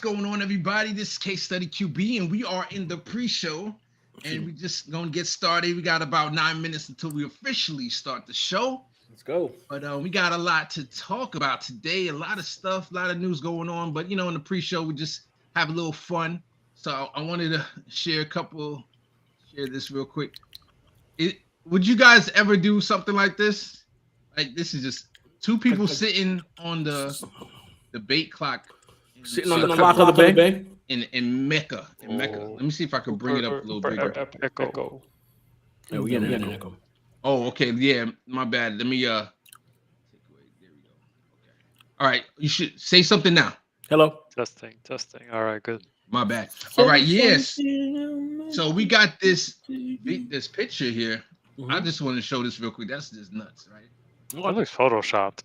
going on, everybody? This is Case Study QB, and we are in the pre-show, and we're just gonna get started. We got about 9 minutes until we officially start the show. Let's go. But we got a lot to talk about today, a lot of stuff, a lot of news going on. But in the pre-show, we just have a little fun. So I wanted to share this real quick. Would you guys ever do something like this? Like, this is just two people sitting on the debate clock. Sitting on the clock of the bay? In Mecca. Let me see if I can bring it up a little bigger. Echo. Yeah, we get an echo. Oh, okay. Yeah, my bad. Let me take away. There we go. Okay. All right. You should say something now. Hello. Testing. All right, good. My bad. All right, yes. So we got this picture here. Mm-hmm. I just want to show this real quick. That's just nuts, right? That looks photoshopped.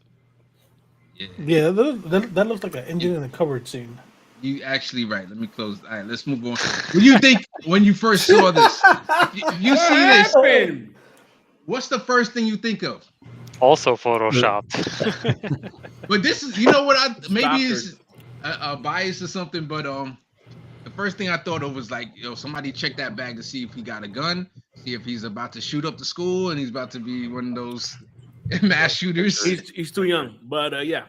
Yeah, that looks like an engine in a cupboard scene. You actually right. Let me close. All right, let's move on. What do you think when you first saw this? You see this? What's the first thing you think of? Also photoshopped. But this is, maybe it's a bias or something, but the first thing I thought of was like, somebody check that bag to see if he got a gun, see if he's about to shoot up the school and he's about to be one of those mass shooters. He's too young, but yeah.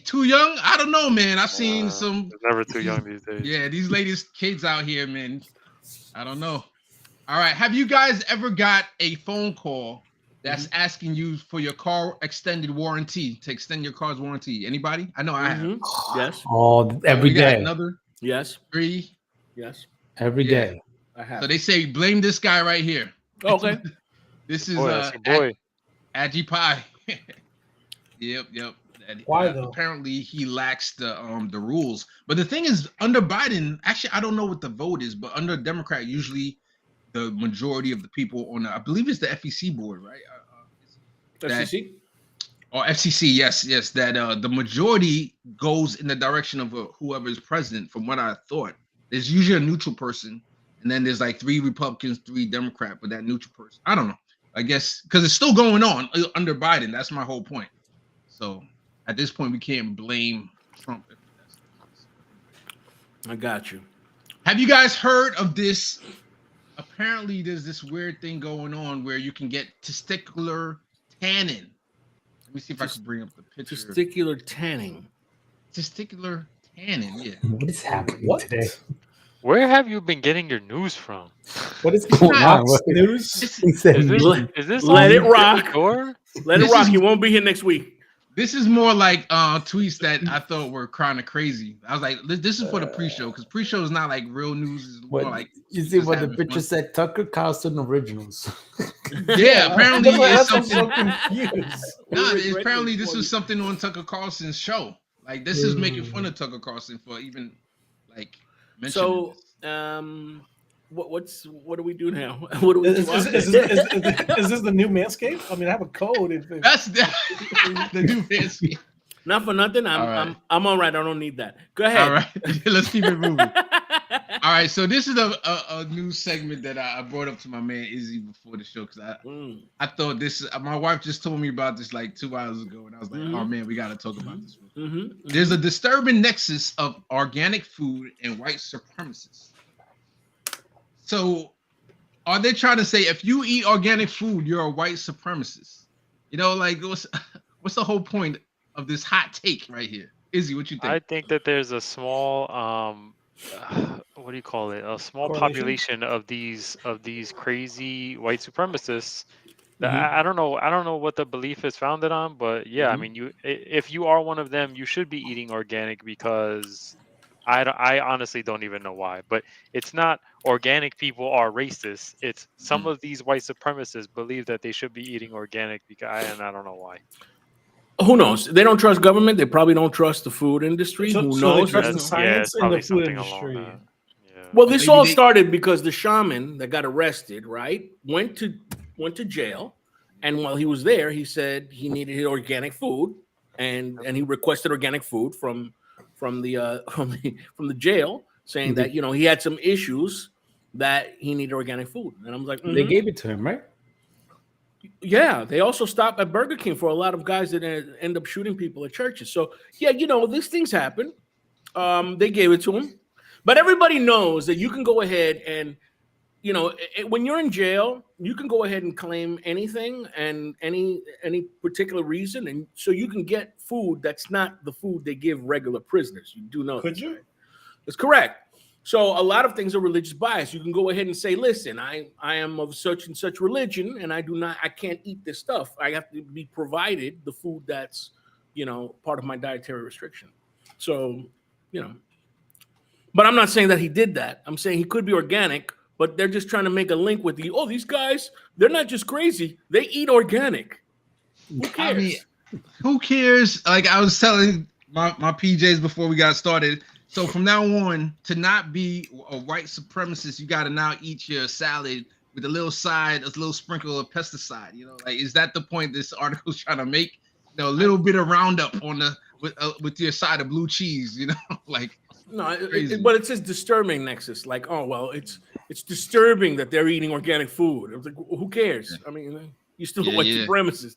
Too young? I don't know, man. I've seen some. Never too young these days. Yeah, these ladies, kids out here, man. I don't know. All right. Have you guys ever got a phone call that's asking you for your car extended warranty, to extend your car's warranty? Anybody? I know I have. Yes. Oh, every day. Another? Yes. 3? Yes. Every day. I have. So they say, blame this guy right here. Okay. This is boy. Agi Pie. Yep. Why though? Apparently he lacks the rules. But the thing is, under Biden, actually, I don't know what the vote is, but under Democrat, usually the majority of the people on, I believe it's the FEC board, right? FCC? Or FCC, yes, that the majority goes in the direction of whoever is president. From what I thought, there's usually a neutral person, and then there's like 3 Republicans, 3 Democrat, but that neutral person, I don't know. I guess because it's still going on under Biden. That's my whole point. So at this point, we can't blame Trump. I got you. Have you guys heard of this? Apparently, there's this weird thing going on where you can get testicular tanning. Let me see if I can bring up the picture. Testicular tanning. Testicular tanning, yeah. What is happening today? Where have you been getting your news from? What is going on? News? Is this Let it rock. Or? Let it rock. He won't be here next week. This is more like tweets that I thought were kind of crazy. I was like, this is for the pre-show, because pre-show is not like real news. It's more like you see what the picture said? Tucker Carlson originals. Yeah, apparently it's something. So confused. No, apparently this was something on Tucker Carlson's show. Like, this is making fun of Tucker Carlson for even like mentioning this. What do we do now? What do we do? Is this the new Manscaped? I mean, I have a code. That's the new Manscaped. Not for nothing. I'm all right. I don't need that. Go ahead. All right, let's keep it moving. All right, so this is a new segment that I brought up to my man Izzy before the show, because I thought this. My wife just told me about this like 2 hours ago, and I was like, oh man, we got to talk about this. There's a disturbing nexus of organic food and white supremacists. So, are they trying to say if you eat organic food, you're a white supremacist? Like what's the whole point of this hot take right here? Izzy, what you think? I think that there's a small what do you call it? A small population of these crazy white supremacists. I don't know what the belief is founded on, but yeah, I mean, if you are one of them, you should be eating organic, because I honestly don't even know why, but it's not organic people are racist. It's some of these white supremacists believe that they should be eating organic, and I don't know why. Who knows? They don't trust government. They probably don't trust the food industry. Who knows? They trust the science in the food industry. Yeah. Well, this all started because the shaman that got arrested, right, went to jail, and while he was there, he said he needed organic food, and he requested organic food from the jail, saying that he had some issues that he needed organic food, and I'm like, they gave it to him, right? Yeah, they also stopped at Burger King for a lot of guys that end up shooting people at churches. So yeah, these things happen. They gave it to him, but everybody knows that you can go ahead and, you know, when you're in jail, you can go ahead and claim anything and any particular reason, and so you can get food that's not the food they give regular prisoners. You do know. Could you? Right? That's correct. So a lot of things are religious bias. You can go ahead and say, listen, I am of such and such religion, and I can't eat this stuff. I have to be provided the food that's, you know, part of my dietary restriction. So, you know, but I'm not saying that he did that. I'm saying he could be organic, but they're just trying to make a link with these guys, they're not just crazy. They eat organic. Who cares? I mean, who cares? Like I was telling my PJs before we got started. So from now on, to not be a white supremacist, you got to now eat your salad with a little sprinkle of pesticide. You know, like, is that the point this article's trying to make? You know, a little bit of Roundup on with your side of blue cheese. You know, like. No, but it says disturbing nexus. Like, oh well, it's disturbing that they're eating organic food. I was like, who cares? Yeah. I mean, you still white supremacist.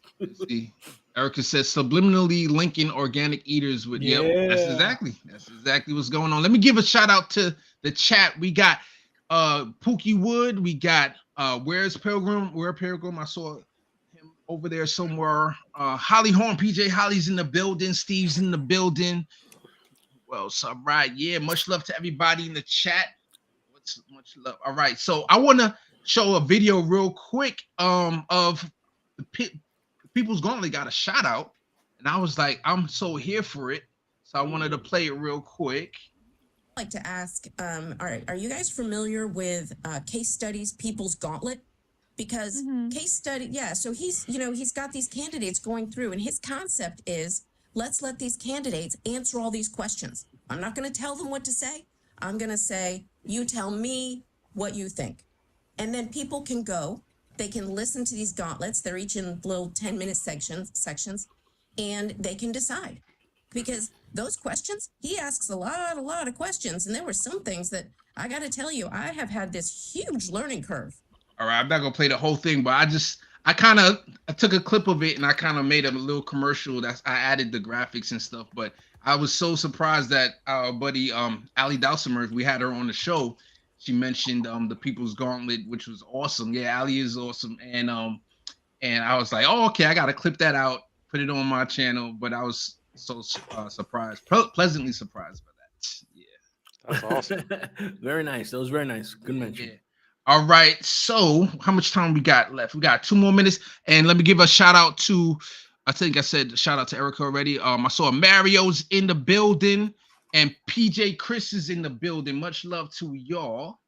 See, Erica says subliminally linking organic eaters with that's exactly what's going on. Let me give a shout out to the chat. We got Pookie Wood. We got Where's Pilgrim? Where Pilgrim? I saw him over there somewhere. Holly Horn, PJ Holly's in the building. Steve's in the building. Well, so right, yeah. Much love to everybody in the chat. What's much love? All right, so I want to show a video real quick of the People's Gauntlet got a shout out, and I was like, I'm so here for it. So I wanted to play it real quick. I'd like to ask, are you guys familiar with case studies, People's Gauntlet? Because case study, so he's got these candidates going through, and his concept is, let's let these candidates answer all these questions. I'm not going to tell them what to say. I'm going to say, you tell me what you think. And then people can go, they can listen to these gauntlets. They're each in little 10-minute sections, and they can decide. Because those questions, he asks a lot of questions. And there were some things that I got to tell you, I have had this huge learning curve. All right, I'm not going to play the whole thing, but I took a clip of it and I kind of made a little commercial. I added the graphics and stuff, but I was so surprised that our buddy Ali Dowsimer, we had her on the show. She mentioned the People's Gauntlet, which was awesome. Yeah, Ali is awesome, and I was like, oh, okay, I gotta clip that out, put it on my channel. But I was so surprised, pleasantly surprised by that. Yeah, that's awesome. Very nice. That was very nice. Good mention. Yeah. All right, so how much time we got left? We got 2 more minutes, and let me give a shout out to, I think I said shout out to Erica already. I saw Mario's in the building, and PJ Chris is in the building. Much love to y'all.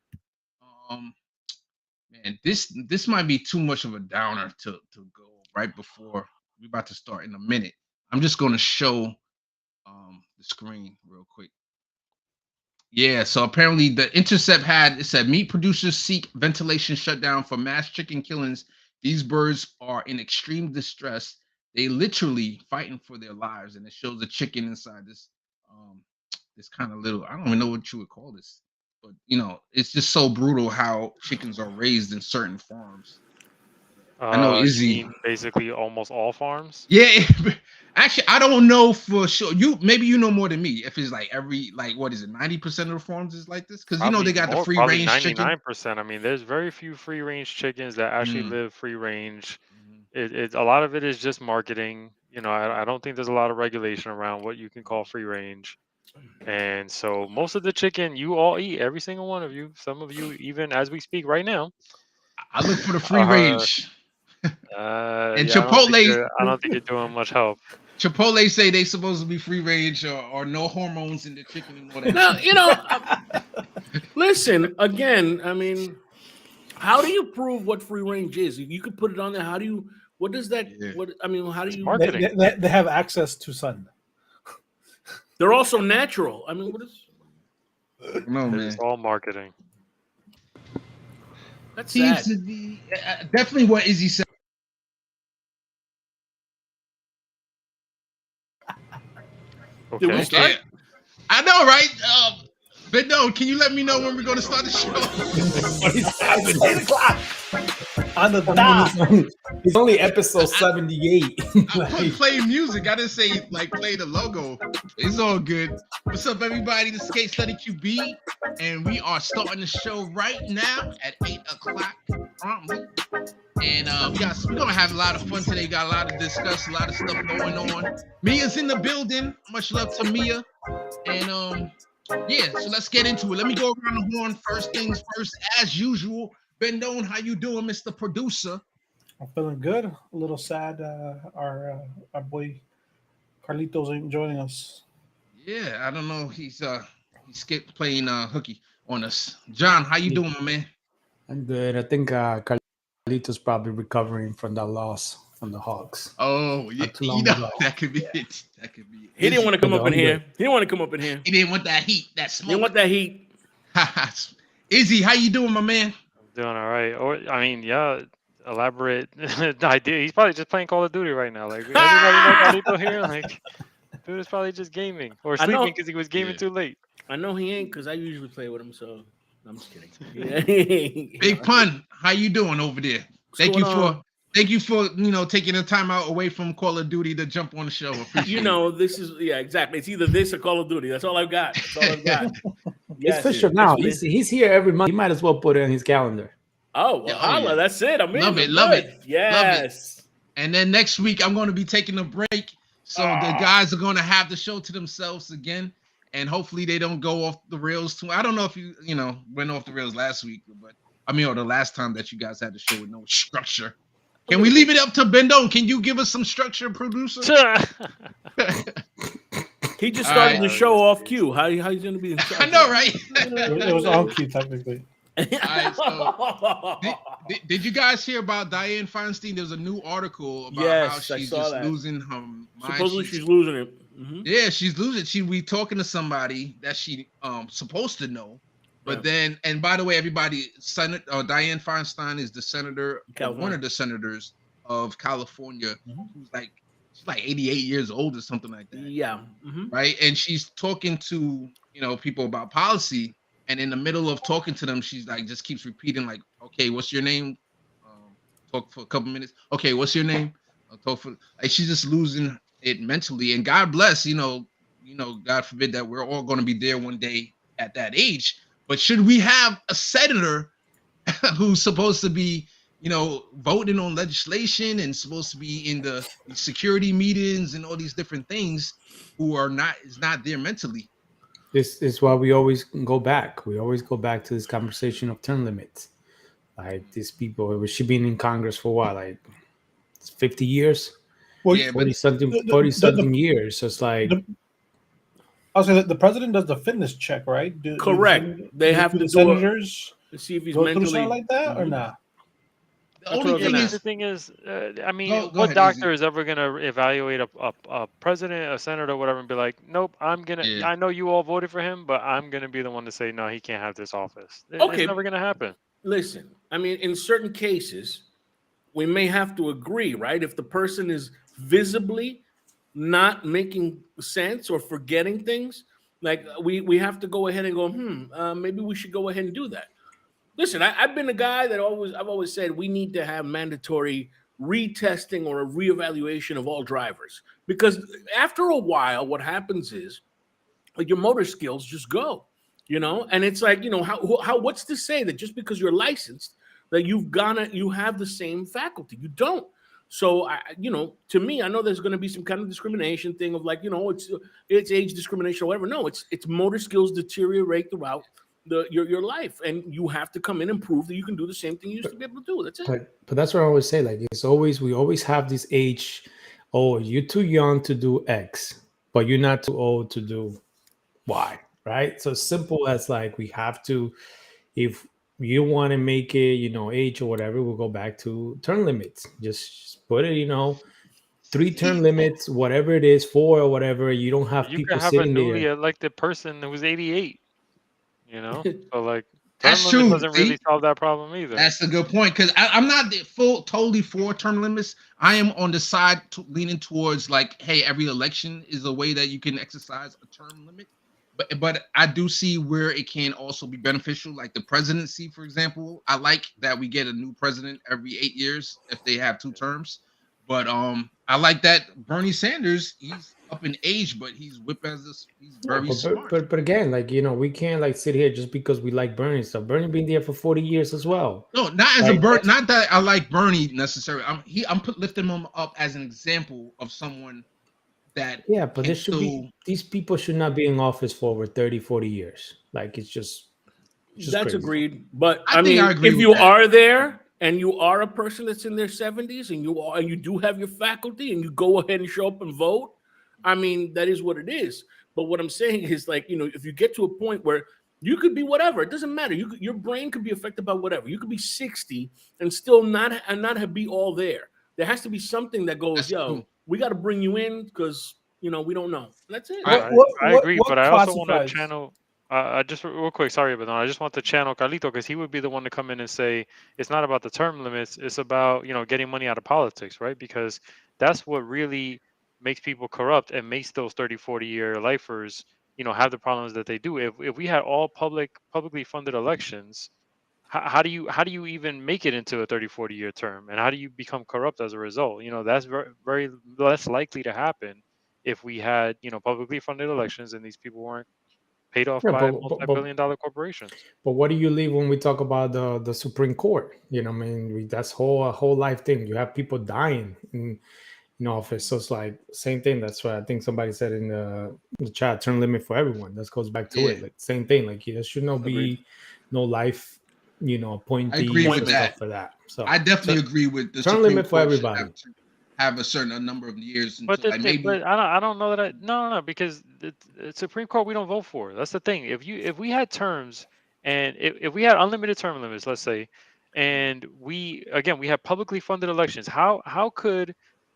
Man, this might be too much of a downer to go right before we're about to start in a minute. I'm just going to show the screen real quick. Yeah, so apparently the Intercept it said meat producers seek ventilation shutdown for mass chicken killings. These birds are in extreme distress. They literally fighting for their lives, and it shows a chicken inside this kind of little, I don't even know what you would call this, but you know, it's just so brutal how chickens are raised in certain farms. I know Izzy basically almost all farms. Yeah, actually, I don't know for sure. Maybe you know more than me. If it's like what is it? 90% of the farms is like this, because you know they got the free range chicken. 99%. I mean, there's very few free range chickens that actually live free range. It's a lot of it is just marketing. You know, I don't think there's a lot of regulation around what you can call free range. And so most of the chicken you all eat, every single one of you, some of you even as we speak right now. I look for the free range. And Chipotle, I don't think you're doing much help. Chipotle say they supposed to be free range or no hormones in the chicken anymore. Now, you know, listen, again, I mean, how do you prove what free range is? You could put it on there. How do you, what does that, how do you? Marketing. They have access to sun. They're also natural. I mean, what is? No, man. It's all marketing. That's sad. Definitely what Izzy said. Did we start? Yeah. I know, right? But no, can you let me know when we're going to start the show? 8 o'clock on the dot. It's only episode 78. I put play music. I didn't say like play the logo. It's all good. What's up, everybody? This is Case Study QB, and we are starting the show right now at 8 o'clock promptly. And we're gonna have a lot of fun today. Got a lot to discuss, a lot of stuff going on. Mia's in the building. Much love to Mia. And yeah, so let's get into it. Let me go around the horn. First things first, as usual. Bendone, how you doing, Mr. Producer? I'm feeling good. A little sad. Our boy Carlitos ain't joining us. Yeah, I don't know. He skipped playing hooky on us. John, how you doing, my man? I'm good. I think Carlitos probably recovering from that loss from the Hawks. Oh, yeah. That could be it. That could be it. He didn't want to come up in here. He didn't want to come up in here. He didn't want that heat, that smoke. He didn't want that heat. Izzy, how you doing, my man? I'm doing all right. Or I mean, yeah. Elaborate idea. He's probably just playing Call of Duty right now. Like everybody know Carlito here. Like, dude is probably just gaming or sleeping because he was gaming too late. I know he ain't because I usually play with him. So I'm just kidding. Big Pun, how you doing over there? Thank you for taking the time out away from Call of Duty to jump on the show. This is exactly. It's either this or Call of Duty. That's all I've got. That's all I've got. It's official now. He's here every month. He might as well put it in his calendar. Oh, well, holla, yeah. That's it. I'm in. Love it. Yes. Love it. And then next week, I'm going to be taking a break. So the guys are going to have the show to themselves again. And hopefully they don't go off the rails too. I don't know if you went off the rails last week, or the last time that you guys had the show with no structure. Can we leave it up to Bendone? Can you give us some structure, producer? He just started the show off cue. How you going to be in charge? I know, right? It was on cue, technically. All right, so did you guys hear about Dianne Feinstein? There's a new article about how she's just losing her mind. Supposedly she's losing it. Mm-hmm. Yeah, she's losing. She be talking to somebody that she supposed to know, but then, and by the way, everybody, Dianne Feinstein is the senator, one of the senators of California, who's she's like 88 years old or something like that. Yeah, right. And she's talking to people about policy. And in the middle of talking to them, she's like, just keeps repeating, like, okay, what's your name? Talk for a couple minutes. Okay, what's your name? She's just losing it mentally. And God bless, God forbid that we're all going to be there one day at that age. But should we have a senator who's supposed to be, voting on legislation and supposed to be in the security meetings and all these different things, who is not there mentally? This is why we always go back. We always go back to this conversation of term limits. Like these people, she been in Congress for what, like 50 years? Well, 40 something years. So it's like I'll say that the president does the fitness check, right? Correct. They have to the senators to see if he's go mentally through something like that or not. The thing is, what doctor is ever going to evaluate a president, a senator, whatever, and be like, nope, I know you all voted for him, but I'm going to be the one to say, no, he can't have this office. It's never going to happen. Listen, in certain cases, we may have to agree, right? If the person is visibly not making sense or forgetting things, like we have to go ahead and go, maybe we should go ahead and do that. Listen, I've been a guy that I've always said we need to have mandatory retesting or a reevaluation of all drivers, because after a while, what happens is like your motor skills just go, and it's like, how what's to say that just because you're licensed that you have the same faculty? You don't. So to me, I know there's going to be some kind of discrimination thing of like, it's age discrimination or whatever. No, it's motor skills deteriorate throughout your life, and you have to come in and prove that you can do the same thing you used to be able to do. That's it. But that's what I always say. Like we always have this age. Oh, you're too young to do X, but you're not too old to do Y, right? So simple as like we have to, if you want to make it, age or whatever, we'll go back to term limits. Just put it, 3 term limits, whatever it is, 4 or whatever. You don't have people sitting there. You can have a newly elected person who was 88. So like that's term limit true. Doesn't really solve that problem either. That's a good point, because I'm not totally for term limits. I am on the side leaning towards like, hey, every election is a way that you can exercise a term limit. but I do see where it can also be beneficial, like the presidency, for example. I like that we get a new president every 8 years if they have 2 terms. But I like that Bernie Sanders, he's up in age, but he's whip as this. He's very smart. But again, like, you know, we can't like sit here just because we like Bernie stuff. Bernie been there for 40 years as well. No, not as not that I like Bernie necessarily. I'm lifting him up as an example of someone that but there should be, these people should not be in office for over 30, 40 years. Like, it's just that's crazy. Agreed. But I mean, agree if with you that. are there and you are a person that's in their 70s and you do have your faculty and you go ahead and show up and vote, I mean, that is what it is. But what I'm saying is, like, you know, if you get to a point where you could be whatever, it doesn't matter. Your brain could be affected by whatever. You could be 60 and still not be all there. There has to be something that goes, we got to bring you in because, you know, we don't know. That's it. I agree, but I also want to channel. Just real quick, sorry, but no, I just want to channel Carlito because he would be the one to come in and say it's not about the term limits. It's about, you know, getting money out of politics, right? Because that's what really makes people corrupt and makes those 30, 40-year lifers, you know, have the problems that they do. If we had all publicly funded elections, how do you even make it into a 30, 40-year term? And how do you become corrupt as a result? You know, that's very, very less likely to happen if we had, you know, publicly funded elections and these people weren't paid off by multi-billion-dollar corporations. But what do you leave when we talk about the Supreme Court? You know, I mean, that's a whole life thing. You have people dying in office, so it's like same thing. That's why I think somebody said in the chat, term limit for everyone. That goes back to it. Like same thing. Like there should not be no life, you know, appointees and stuff for that. So I definitely agree with the term limit for everybody. Have a certain number of years. But I don't know that no, because the Supreme Court we don't vote for. That's the thing. If we had terms and if we had unlimited term limits, let's say, and we have publicly funded elections, how could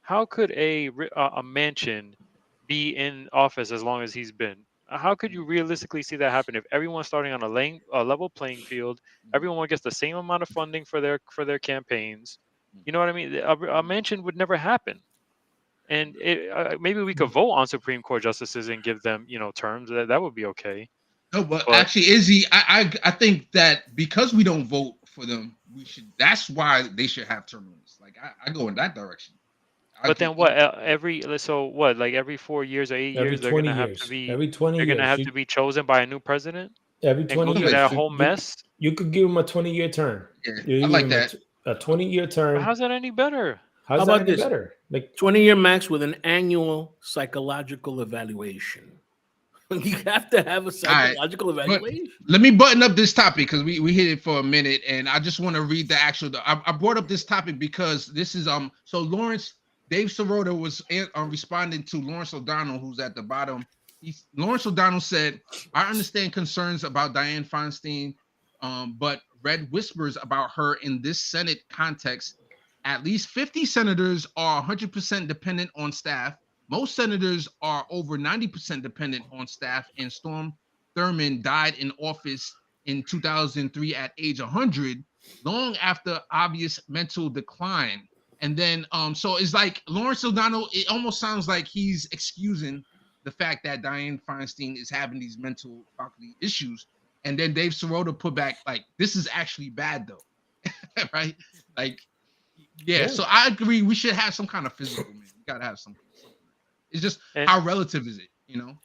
a Manchin be in office as long as he's been? How could you realistically see that happen if everyone's starting on a level playing field? Everyone gets the same amount of funding for their campaigns. You know what I mean? A Manchin would never happen. And maybe we could vote on Supreme Court justices and give them, you know, terms. That would be okay. No, but actually, Izzy, I think that because we don't vote for them, we should. That's why they should have term limits. Like I go in that direction. But then what? Every 4 years or 8 years, they're gonna have to be. Every 20 years, they're gonna have to be chosen by a new president. Every 20 years, that whole mess. You could give them a 20-year term. Yeah, I like that. A 20-year term. How's that any better? How about this? Better? Like 20-year max with an annual psychological evaluation. You have to have a psychological evaluation. Let me button up this topic because we hit it for a minute, and I just want to read the actual. I brought up this topic because this is So Dave Sirota was responding to Lawrence O'Donnell, who's at the bottom. Lawrence O'Donnell said, "I understand concerns about Dianne Feinstein, but read whispers about her in this Senate context. At least 50 senators are 100% dependent on staff. Most senators are over 90% dependent on staff, and Storm Thurmond died in office in 2003 at age 100, long after obvious mental decline." And then, so it's like Lawrence O'Donnell, it almost sounds like he's excusing the fact that Dianne Feinstein is having these mental faculty issues. And then Dave Sirota put back, like, this is actually bad, though. Right? Like, yeah, so I agree. We should have some kind of physical, man. We got to have something. It's just how relative is it, you know?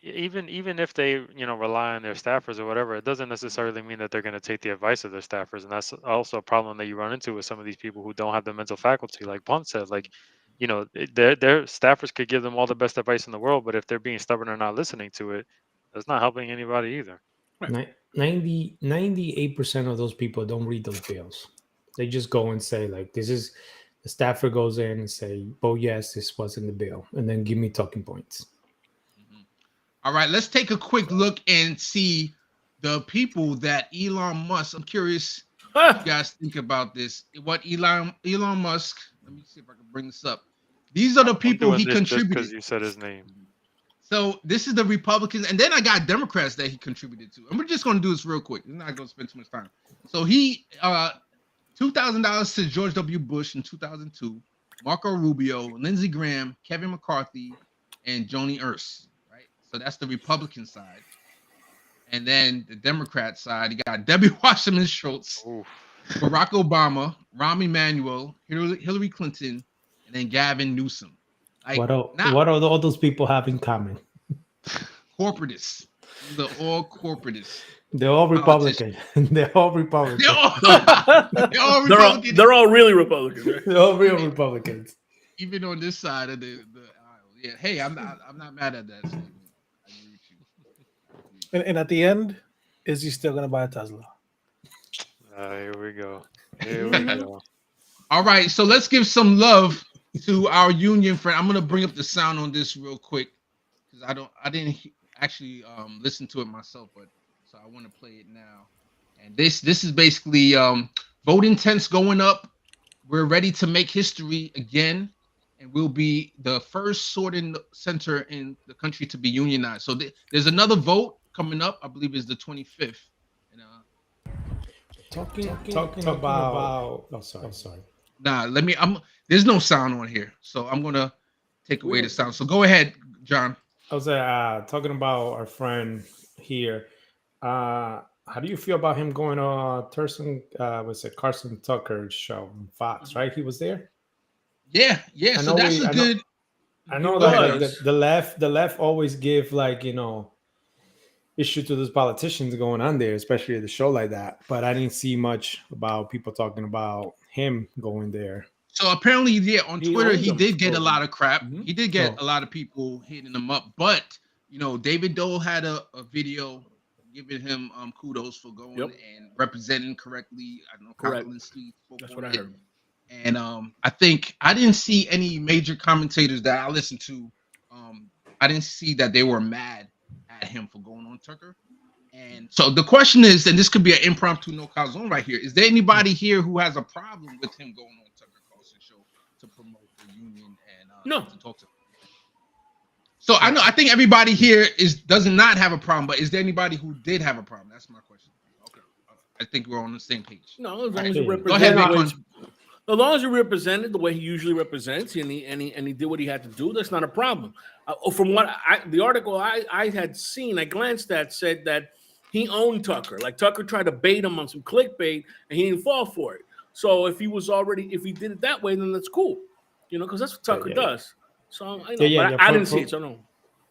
Even if they, you know, rely on their staffers or whatever, it doesn't necessarily mean that they're going to take the advice of their staffers. And that's also a problem that you run into with some of these people who don't have the mental faculty. Like Punt said, like, you know, their staffers could give them all the best advice in the world, but if they're being stubborn or not listening to it, that's not helping anybody either. Right. 98% of those people don't read those bills. They just go and say, like, this is, the staffer goes in and say, oh, yes, this was in the bill, and then give me talking points. All right, let's take a quick look and see the people that Elon Musk, I'm curious what you guys think about this. What Elon Musk, let me see if I can bring this up. These are the people he contributed. Because you said his name. So this is the Republicans, and then I got Democrats that he contributed to. And we're just going to do this real quick. We're not going to spend too much time. So he, $2,000 to George W. Bush in 2002, Marco Rubio, Lindsey Graham, Kevin McCarthy, and Joni Ernst. Right. So that's the Republican side. And then the Democrat side, you got Debbie Wasserman Schultz, Barack Obama, Rahm Emanuel, Hillary Clinton, and then Gavin Newsom. Like, what all those people have in common? Corporatists. They're all corporatists. They're all Republican. They're all Republican. They're all Republican. They're all really Republicans. Right? They're all real Republicans. Even on this side of the aisle. Yeah. Hey, I'm not mad at that statement. I agree with you. And at the end, is he still gonna buy a Tesla? Here we go. Here we go. All right, so let's give some love to our union friend. I'm gonna bring up the sound on this real quick because I didn't actually listen to it myself, but so I want to play it now. And this is basically vote intents going up. We're ready to make history again, and we'll be the first sorting center in the country to be unionized. So there's another vote coming up. I believe it's the 25th. And, talking about. Oh, sorry. Nah, there's no sound on here, so I'm gonna take away the sound. So go ahead, John. I was talking about our friend here. How do you feel about him going on Carson Tucker's show on Fox? Right, he was there. Yeah. So that's good. I know that like, the left always give issue to those politicians going on there, especially at the show like that. But I didn't see much about people talking about him going there. So apparently, on Twitter, he did get a lot of crap. Mm-hmm. He did get a lot of people hitting him up. But David Dole had a video giving him kudos for going and representing correctly. I don't know, correct. That's what I heard. And I think I didn't see any major commentators that I listened to. I didn't see that they were mad at him for going on Tucker. And so the question is, and this could be an impromptu no-call zone right here. Is there anybody here who has a problem with him going on Tucker Carlson show to promote the union and to talk to him? So I think everybody here does not have a problem, but is there anybody who did have a problem? That's my question. Okay. I think we're on the same page. No, as long as you represent. As long as you represented the way he usually represents, and he did what he had to do, that's not a problem. From what the article I had seen, I glanced at said that he owned Tucker. Like Tucker tried to bait him on some clickbait, and he didn't fall for it. So if he did it that way, then that's cool, because that's what Tucker does. So I know, I didn't see it. So no.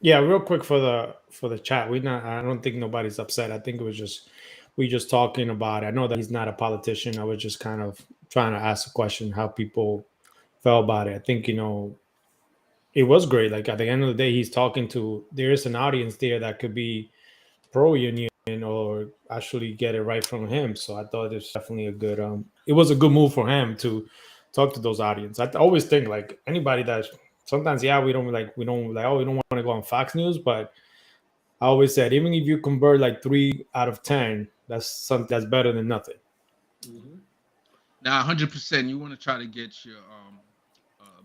Yeah, real quick for the chat. I don't think nobody's upset. I think it was we just talking about it. I know that he's not a politician. I was just kind of trying to ask a question how people felt about it. I think it was great. Like at the end of the day, he's talking to. There is an audience there that could be pro union or actually get it right from him. So I thought it's definitely a good. It was a good move for him to talk to those audience. I always think like anybody that sometimes we don't want to go on Fox News, but I always said even if you convert like 3 out of 10, that's better than nothing. Mm-hmm. Now, 100%, you want to try to get your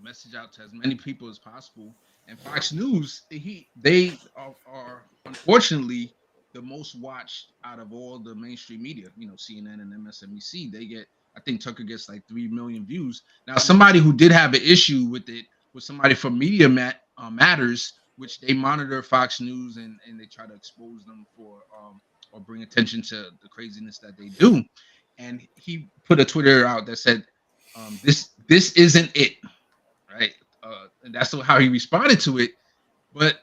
message out to as many people as possible. And Fox News, they are unfortunately the most watched out of all the mainstream media. CNN and MSNBC. I think Tucker gets like 3 million views. Now, somebody who did have an issue with it was somebody from Media Matters, which they monitor Fox News and they try to expose them for or bring attention to the craziness that they do. And he put a Twitter out that said, this isn't it, right? And that's how he responded to it. But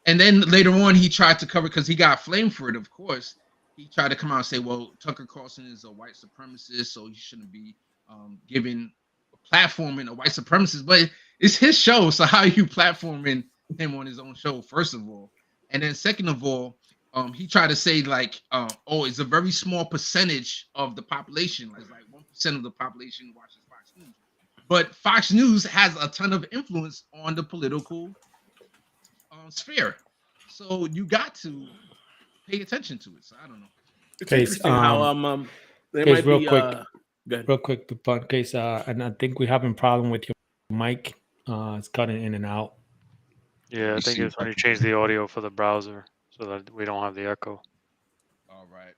and then later on he tried to cover, because he got flamed for it, of course. He tried to come out and say, well, Tucker Carlson is a white supremacist, so he shouldn't be given a platform in a white supremacist. But it's his show, so how are you platforming him on his own show, first of all? And then second of all, he tried to say it's a very small percentage of the population, like 1% of the population watches Fox News. But Fox News has a ton of influence on the political sphere, so you got to pay attention to it. So I don't know. It's interesting how there might real be real quick, case, and I think we're having a problem with your mic. It's cutting in and out. Yeah, I think it's when you change the audio for the browser so that we don't have the echo. All right.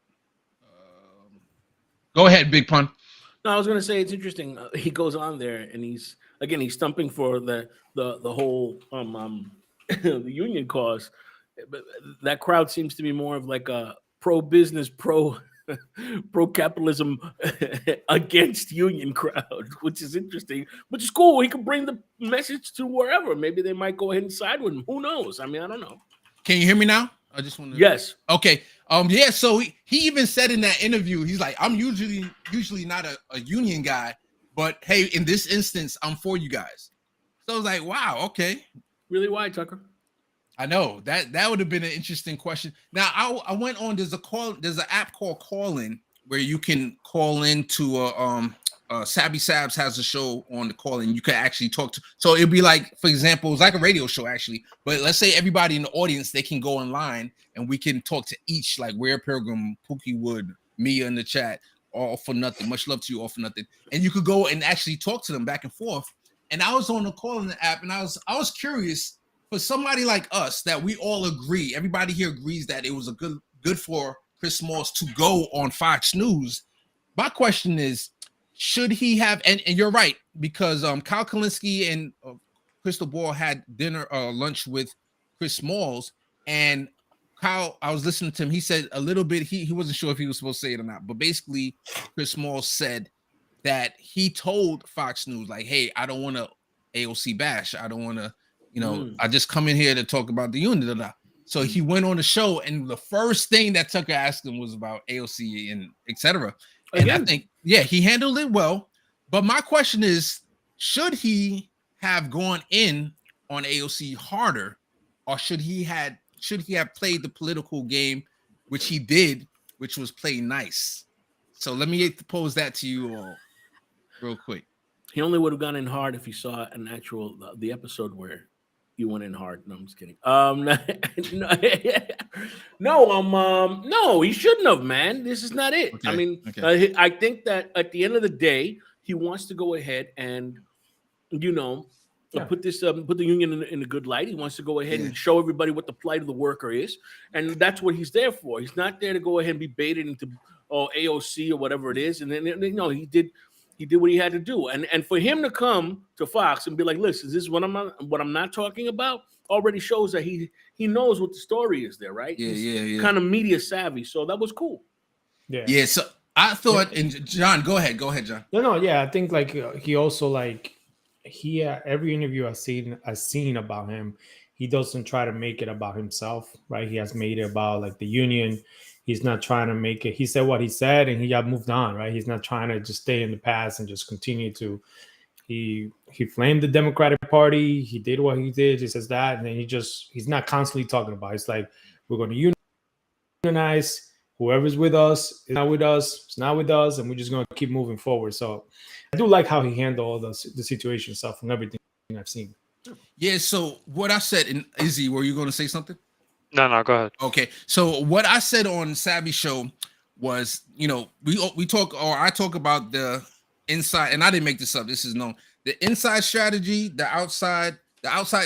Go ahead, Big Pun. No, I was going to say it's interesting. He goes on there and he's stumping for the whole the union cause. that crowd seems to be more of like a pro-business, pro-capitalism against union crowd, which is interesting, which is cool. He can bring the message to wherever. Maybe they might go ahead and side with him. Who knows? I mean, I don't know. Can you hear me now? I just want to. Yes. Okay. Yeah. So he even said in that interview, he's like, I'm usually not a union guy, but hey, in this instance, I'm for you guys. So I was like, wow, okay. Really? Why, Tucker? I know that would have been an interesting question. Now I went on. There's an app called Call-In where you can call in to Sabby Sabs has a show on the Call-In. You can actually talk to. So it'd be like, for example, it's like a radio show actually. But let's say everybody in the audience, they can go online and we can talk to each, like Rare Pilgrim, Pookie Wood, Mia in the chat, All for Nothing. Much love to you, All for Nothing. And you could go and actually talk to them back and forth. And I was on the Call-In app and I was curious. For somebody like us, that we all agree, everybody here agrees that it was a good for Chris Smalls to go on Fox News. My question is, should he have? And you're right, because Kyle Kalinske and Crystal Ball had lunch with Chris Smalls, and Kyle, I was listening to him. He said a little bit. He wasn't sure if he was supposed to say it or not, but basically, Chris Smalls said that he told Fox News, like, "Hey, I don't want to AOC bash. I don't want to." I just come in here to talk about the union. So he went on the show, and the first thing that Tucker asked him was about AOC and etc. And I think, he handled it well. But my question is, should he have gone in on AOC harder, or should he have played the political game, which he did, which was play nice? So let me pose that to you all real quick. He only would have gone in hard if he saw the episode where you went in hard. No, I'm just kidding. No, he shouldn't have, man. This is not it. Okay. I mean, I think that at the end of the day, he wants to go ahead and, put the union in a good light. He wants to go ahead and show everybody what the plight of the worker is, and that's what he's there for. He's not there to go ahead and be baited into AOC or whatever it is. And then he did what he had to do, and for him to come to Fox and be like, "Listen, this is what I'm not talking about," already shows that he knows what the story is there, right? He's kind of media savvy, so that was cool. Yeah. So I thought, and John, go ahead, John. No. Yeah, I think like he also like every interview I've seen about him, he doesn't try to make it about himself, right? He has made it about like the union. He's not trying to make it. He said what he said, and he got moved on, right? He's not trying to just stay in the past and just continue to. He flamed the Democratic Party. He did what he did. He says that, and then he's not constantly talking about it. It's like, we're going to unionize. Whoever's with us is not with us. It's not with us, and we're just going to keep moving forward. So I do like how he handled the situation stuff from everything I've seen. Yeah. So what I said, and Izzy, were you going to say something? No, go ahead. Okay, so what I said on Savvy Show was, we talk, or I talk about the inside, and I didn't make this up. This is known. The inside strategy, the outside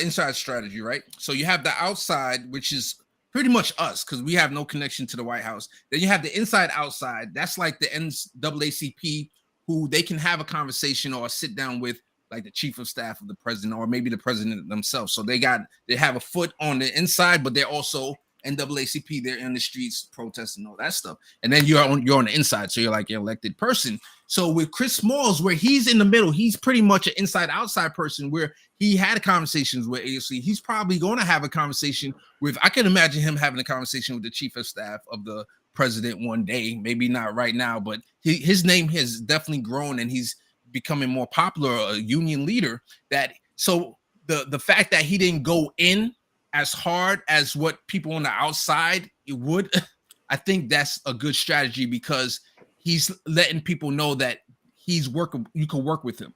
inside strategy, right? So you have the outside, which is pretty much us, because we have no connection to the White House. Then you have the inside outside. That's like the NAACP, who they can have a conversation or sit down with, like the chief of staff of the president, or maybe the president themselves. So they have a foot on the inside, but they're also NAACP. They're in the streets protesting, all that stuff. And then you're on the inside, so you're like an elected person. So with Chris Smalls, where he's in the middle, he's pretty much an inside outside person, where he had conversations with AOC. He's probably going to have a conversation with. I can imagine him having a conversation with the chief of staff of the president one day. Maybe not right now, but his name has definitely grown, and he's becoming more popular, a union leader. So the fact that he didn't go in as hard as what people on the outside would, I think that's a good strategy, because he's letting people know that you can work with him.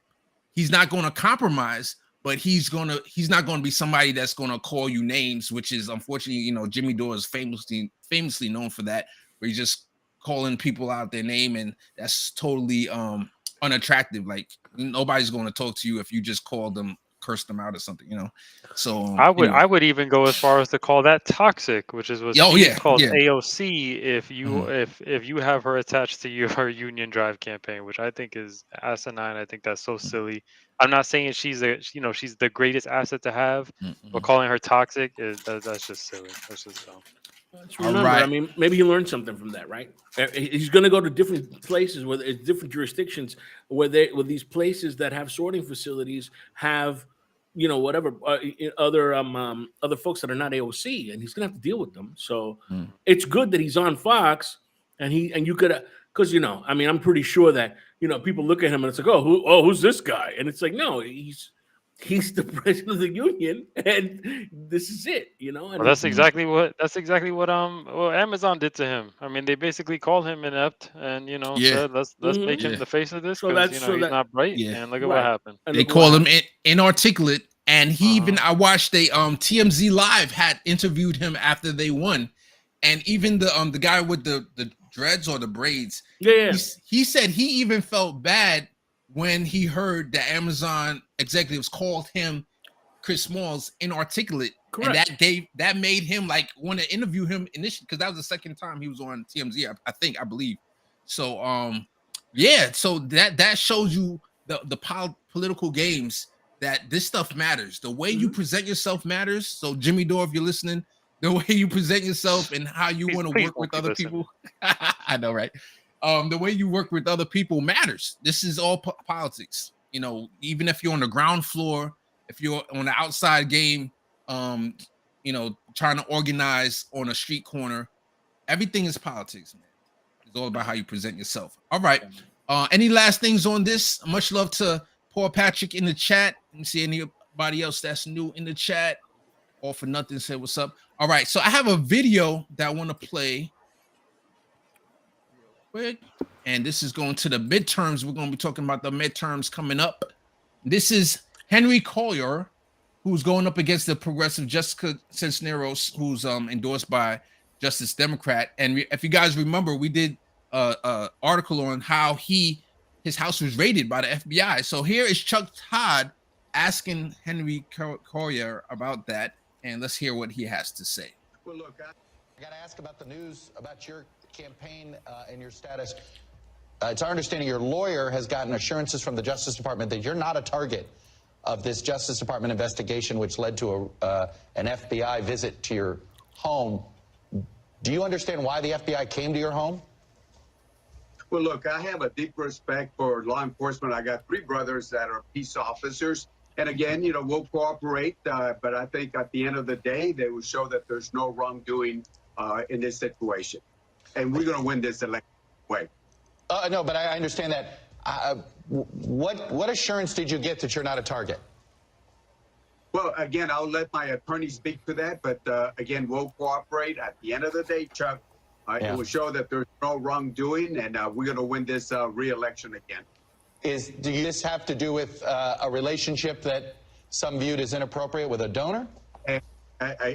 He's not going to compromise, but he's not going to be somebody that's going to call you names, which is unfortunately, Jimmy Dore is famously known for that, where he's just calling people out their name, and that's totally unattractive. Like, nobody's going to talk to you if you just call them cursed them out or something, you know. So I would anyway. I would even go as far as to call that toxic, which is what Steve calls AOC. If you if you have her attached to your union drive campaign, which I think is asinine. I think that's so silly. I'm not saying she's she's the greatest asset to have, but calling her toxic that's just silly. That's just dumb. Let's remember, I mean, maybe he learned something from that, right? He's going to go to different places, where different jurisdictions, where these places that have sorting facilities have, whatever other folks that are not AOC, and he's going to have to deal with them. So it's good that he's on Fox, and you could, because I mean, I'm pretty sure that people look at him and it's like, who's this guy? And it's like, no, he's the president of the union, and this is it, And well, that's exactly what Amazon did to him. I mean, they basically called him inept, and said let's make him the face of this because he's not bright. And look at what happened. They call him inarticulate, and he even I watched TMZ Live had interviewed him after they won, and even the guy with the dreads or the braids, he said he even felt bad when he heard the Amazon executives called him, Chris Smalls, inarticulate. Correct. And that made him want to interview him initially, because that was the second time he was on TMZ, I believe. So so that shows you the political games, that this stuff matters. The way you present yourself matters. So Jimmy Dore, if you're listening, the way you present yourself and how you want to work with other people. I know, right? The way you work with other people matters. This is all politics. Even if you're on the ground floor, if you're on the outside game, trying to organize on a street corner, everything is politics, man. It's all about how you present yourself. All right. Any last things on this? Much love to Paul Patrick in the chat. Let me see anybody else that's new in the chat. All for nothing said what's up. All right. So I have a video that I want to play. And this is going to the midterms. We're going to be talking about the midterms coming up. This is Henry Collier, who's going up against the progressive Jessica Cisneros, who's endorsed by Justice Democrat. And if you guys remember, we did an article on how his house was raided by the FBI. So here is Chuck Todd asking Henry Collier about that, and let's hear what he has to say. Well, look, I got to ask about the news about your campaign and your status. It's our understanding your lawyer has gotten assurances from the Justice Department that you're not a target of this Justice Department investigation, which led to an FBI visit to your home. Do you understand why the FBI came to your home? Well, look, I have a deep respect for law enforcement. I got 3 brothers that are peace officers. And again, we'll cooperate. But I think at the end of the day, they will show that there's no wrongdoing in this situation. And we're going to win this election. No, but I understand that. What assurance did you get that you're not a target? Well, again, I'll let my attorney speak to that. But again, we'll cooperate. At the end of the day, Chuck, it will show that there's no wrongdoing, and we're going to win this re-election again. Do this have to do with a relationship that some viewed as inappropriate with a donor? And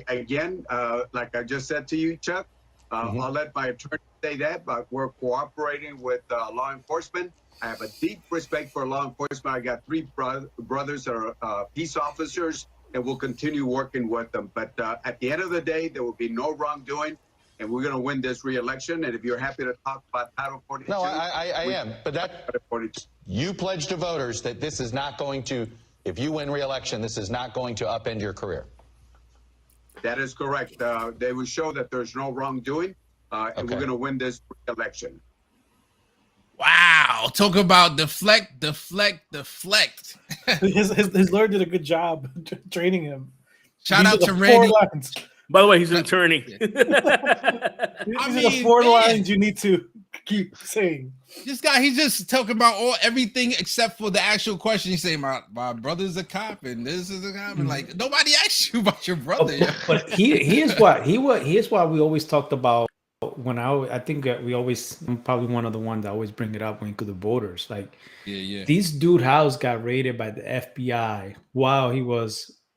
again, like I just said to you, Chuck, I'll let my attorney say that, but we're cooperating with law enforcement. I have a deep respect for law enforcement. I got 3 brothers that are peace officers, and we'll continue working with them. But at the end of the day, there will be no wrongdoing, and we're going to win this re-election. And if you're happy to talk about Title 42. No, I am. But you pledged to voters that this is not going to, if you win re-election, this is not going to upend your career. That is correct. They will show that there's no wrongdoing, and we're going to win this election. Wow. Talk about deflect. His lawyer did a good job training him. Shout out to Randy. By the way, he's an attorney. These are the 4 lines you need to keep saying. This guy, he's just talking about everything except for the actual question. He's saying, my brother's a cop and this is a cop. And like, nobody asked you about your brother. But here's why we always talked about when I think that I'm probably one of the ones that always bring it up when you go to voters. Like, this dude house got raided by the FBI while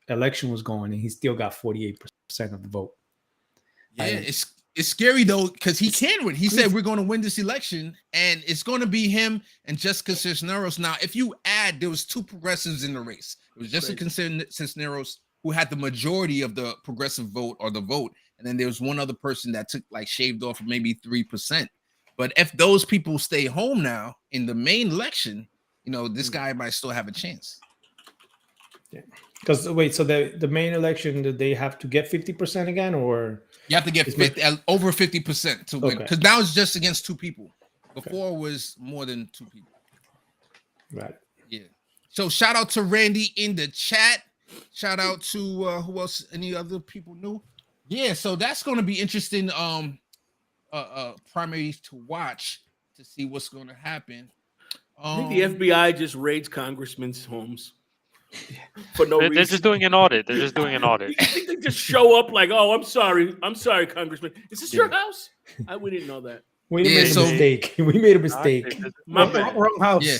election was going, and he still got 48% of the vote. Yeah, it's scary though, because he can win. He said we're going to win this election, and it's going to be him and Jessica Cisneros. Now, if you add, there was 2 progressives in the race. It was Jessica Cisneros who had the majority of the progressive vote or the vote, and then there was one other person that took like shaved off maybe 3%. But if those people stay home now in the main election, you know, this guy might still have a chance. Yeah. Because wait, so the main election, did they have to get 50% again, or you have to get over 50% to win? Because now it's just against 2 people. Before it was more than 2 people. Right. Yeah. So shout out to Randy in the chat. Shout out to who else? Any other people new? Yeah. So that's going to be interesting. Primaries to watch to see what's going to happen. I think the FBI just raids congressmen's homes. For no reason. They're just doing an audit. They're just doing an audit. You think they just show up like, oh, I'm sorry, Congressman. Is this your house? We didn't know that. We made a mistake. We made a mistake. Wrong house. Yeah.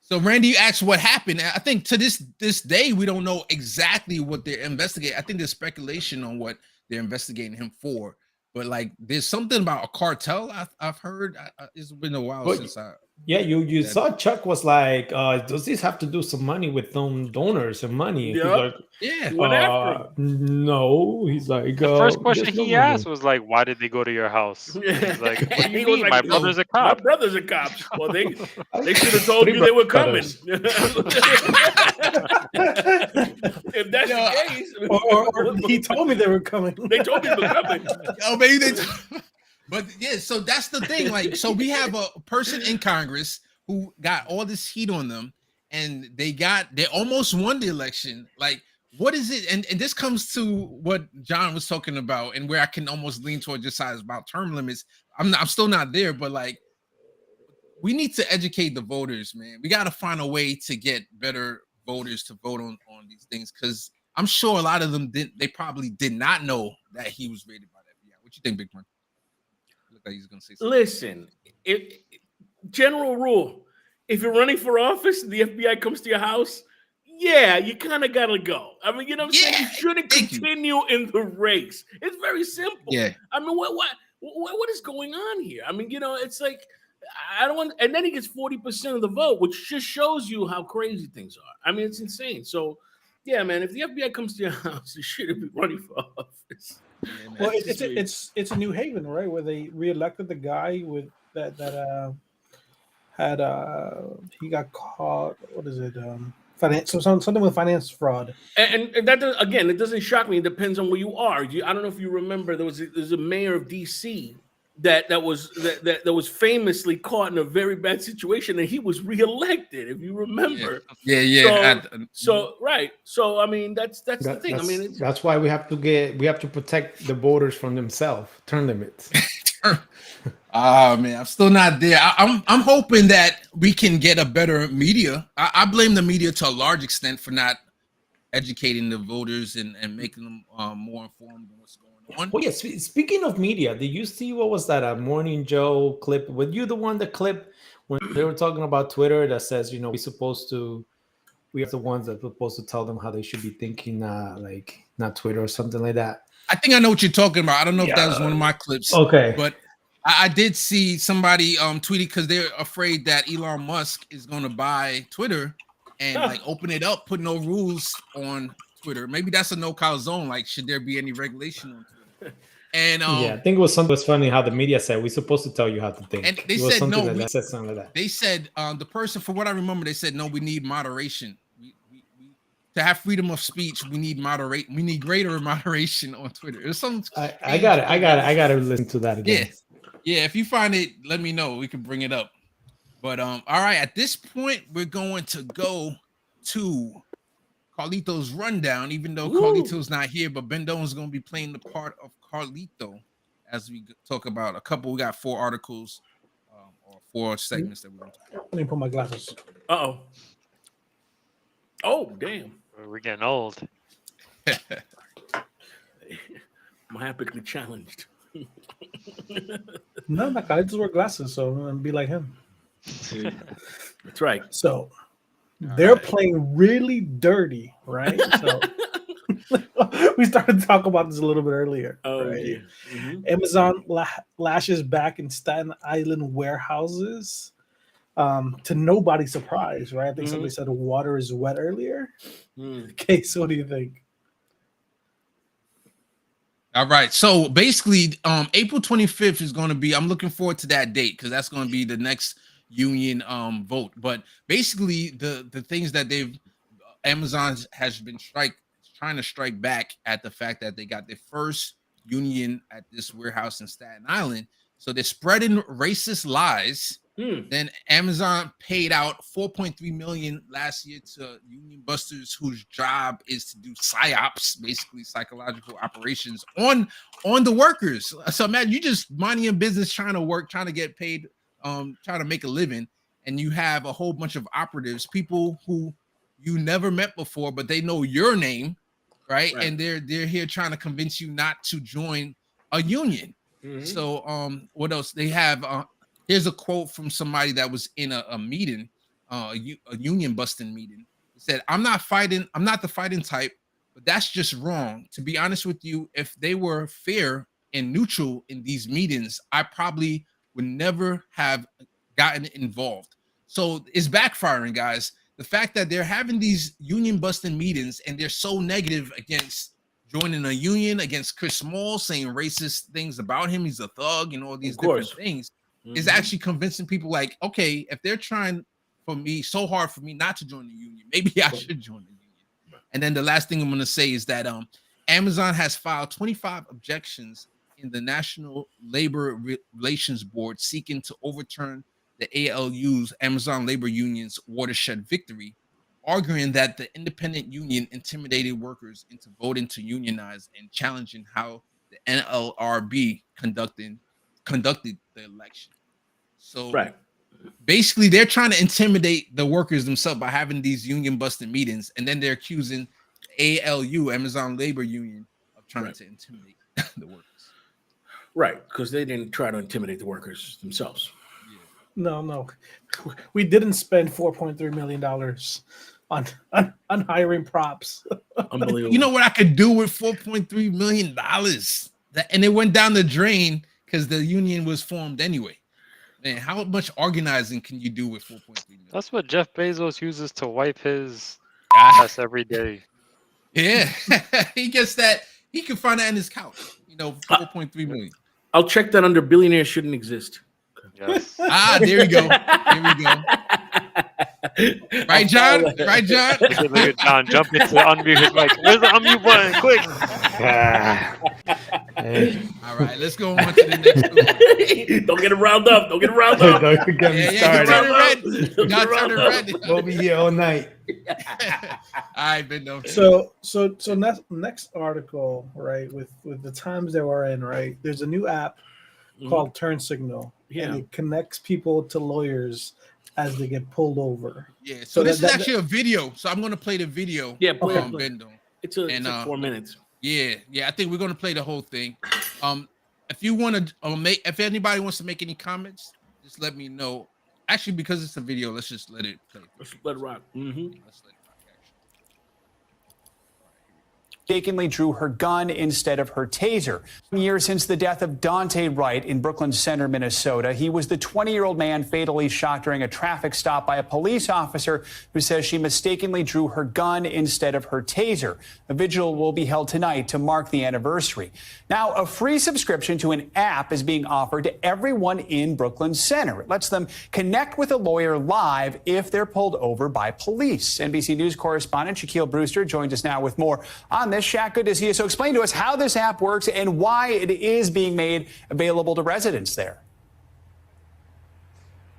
So Randy asked what happened. I think to this day, we don't know exactly what they're investigating. I think there's speculation on what they're investigating him for. But like, there's something about a cartel I've heard. It's been a while since I. Yeah, you saw Chuck was like, does this have to do some money with donors and money? Yep. Like, yeah. No, he's like. The first question he asked was like, "Why did they go to your house?" He's like, "What do you mean? Like, my brother's a cop." My brother's a cop. Well, they should have told you they were coming. If that's the case, or he told me they were coming. They told me they were coming. Oh, maybe they. But yeah, so that's the thing. Like, so we have a person in Congress who got all this heat on them, and they almost won the election. Like, what is it? And this comes to what John was talking about, and where I can almost lean towards your side about term limits. I'm still not there, but like, we need to educate the voters, man. We got to find a way to get better voters to vote on these things, because I'm sure a lot of them they probably did not know that he was raided by the FBI. What you think, Big Pun? Like he's gonna say something. Listen, general rule: if you're running for office and the FBI comes to your house, yeah, you kind of gotta go. I mean, you know what I'm saying? You shouldn't continue in the race. It's very simple. Yeah. I mean, what is going on here? I mean, you know, it's like I don't want. And then he gets 40% of the vote, which just shows you how crazy things are. I mean, it's insane. So, yeah, man, if the FBI comes to your house, you shouldn't be running for office. Yeah, well, it's a New Haven, right, where they reelected the guy with that had he got caught. What is it? Finance, something with finance fraud. And that again, it doesn't shock me. It depends on where you are. I don't know if you remember there's a mayor of DC that was famously caught in a very bad situation, and he was reelected. If you remember, yeah. So right. So I mean, that's the thing. I mean, that's why we have to protect the voters from themselves. Term limits. Oh man, I'm still not there. I'm hoping that we can get a better media. I blame the media to a large extent for not educating the voters and making them more informed on what's going on. Oh yeah, speaking of media, did you see what was that Morning Joe clip? Were you the one that clip when they were talking about Twitter that says, you know, we are the ones that are supposed to tell them how they should be thinking, like not Twitter or something like that. I think I know what you're talking about. I don't know if that was one of my clips. Okay, but I did see somebody tweeting because they're afraid that Elon Musk is going to buy Twitter and like open it up, put no rules on Twitter. Maybe that's a no-call zone. Like, should there be any regulation on Twitter? And yeah, I think it was something was funny how the media said we're supposed to tell you how to think. And they said no. They said something like that. They said the person, from what I remember, they said no. We need moderation. We to have freedom of speech. We need We need greater moderation on Twitter. There's some. I got to listen to that again. Yeah. If you find it, let me know. We can bring it up. But all right. At this point, we're going to go to Carlito's rundown, even though Carlito's not here, but Bendone is going to be playing the part of Carlito as we talk about we got 4 articles or 4 segments that we're going to talk about. Let me put my glasses. Oh, damn. We're getting old. Myopically challenged. No, I just wear glasses, so I'm going to be like him. That's right. So they're playing really dirty, right? So We started to talk about this a little bit earlier. Oh, right? yeah. Amazon lashes back in Staten Island warehouses. To nobody's surprise, right? I think somebody said water is wet earlier. Okay, so what do you think? All right. So basically, April 25th is going to be, I'm looking forward to that date because that's going to be the next union vote. But basically, the things that Amazon has been trying to strike back at the fact that they got their first union at this warehouse in Staten Island. So they're spreading racist lies. Then Amazon paid out $4.3 million last year to union busters whose job is to do psyops, basically psychological operations on the workers. So imagine you just minding your business, trying to work, trying to get paid, trying to make a living, and you have a whole bunch of operatives, people who you never met before, but they know your name, right? And they're here trying to convince you not to join a union. So what else? They have here's a quote from somebody that was in a meeting, a union busting meeting. It said, I'm not the fighting type, but that's just wrong. To be honest with you, if they were fair and neutral in these meetings, I probably would never have gotten involved. So it's backfiring, guys. The fact that they're having these union busting meetings and they're so negative against joining a union, against Chris Small, saying racist things about him, he's a thug and all these different things, is actually convincing people like, okay, if they're trying so hard for me not to join the union, maybe I should join the union. And then the last thing I'm going to say is that Amazon has filed 25 objections in the National Labor Relations Board seeking to overturn the ALU's Amazon Labor Union's watershed victory, arguing that the independent union intimidated workers into voting to unionize and challenging how the NLRB conducted the election. So basically, they're trying to intimidate the workers themselves by having these union busting meetings, and then they're accusing ALU, Amazon Labor Union, of trying to intimidate the workers. Right, because they didn't try to intimidate the workers themselves. No, we didn't spend $4.3 million on hiring props. Unbelievable. You know what I could do with $4.3 million? And it went down the drain because the union was formed anyway. Man, how much organizing can you do with $4.3 million? That's what Jeff Bezos uses to wipe his ass every day. Yeah, he gets that. He can find that in his couch. $4.3 million. I'll check that under billionaires shouldn't exist. Yes. There we go. Right, John? Right, John? Look at John jump into unmute his mic. Where's the unmute button? Quick. All right, let's go on to the next one. Don't get it round up. Don't get me started. Turn it red. We'll be here all night. All right, Bendo. So next article, right, with the times that we're in, right, there's a new app called Turnsignl. And it connects people to lawyers as they get pulled over. Yeah, so this is actually a video. So I'm going to play the video. Yeah, Bendo. It's 4 minutes. Yeah, I think we're going to play the whole thing. If you want to if anybody wants to make any comments, just let me know. Actually, because it's a video, let's just let it play. Let's let it rock. Let's let it rock, actually. Mistakenly drew her gun instead of her taser. 1 year since the death of Dante Wright in Brooklyn Center, Minnesota. He was the 20-year-old man fatally shot during a traffic stop by a police officer who says she mistakenly drew her gun instead of her taser. A vigil will be held tonight to mark the anniversary. Now, a free subscription to an app is being offered to everyone in Brooklyn Center. It lets them connect with a lawyer live if they're pulled over by police. NBC News correspondent Shaquille Brewster joins us now with more on this. Shaq, good to see you. So explain to us how this app works and why it is being made available to residents there.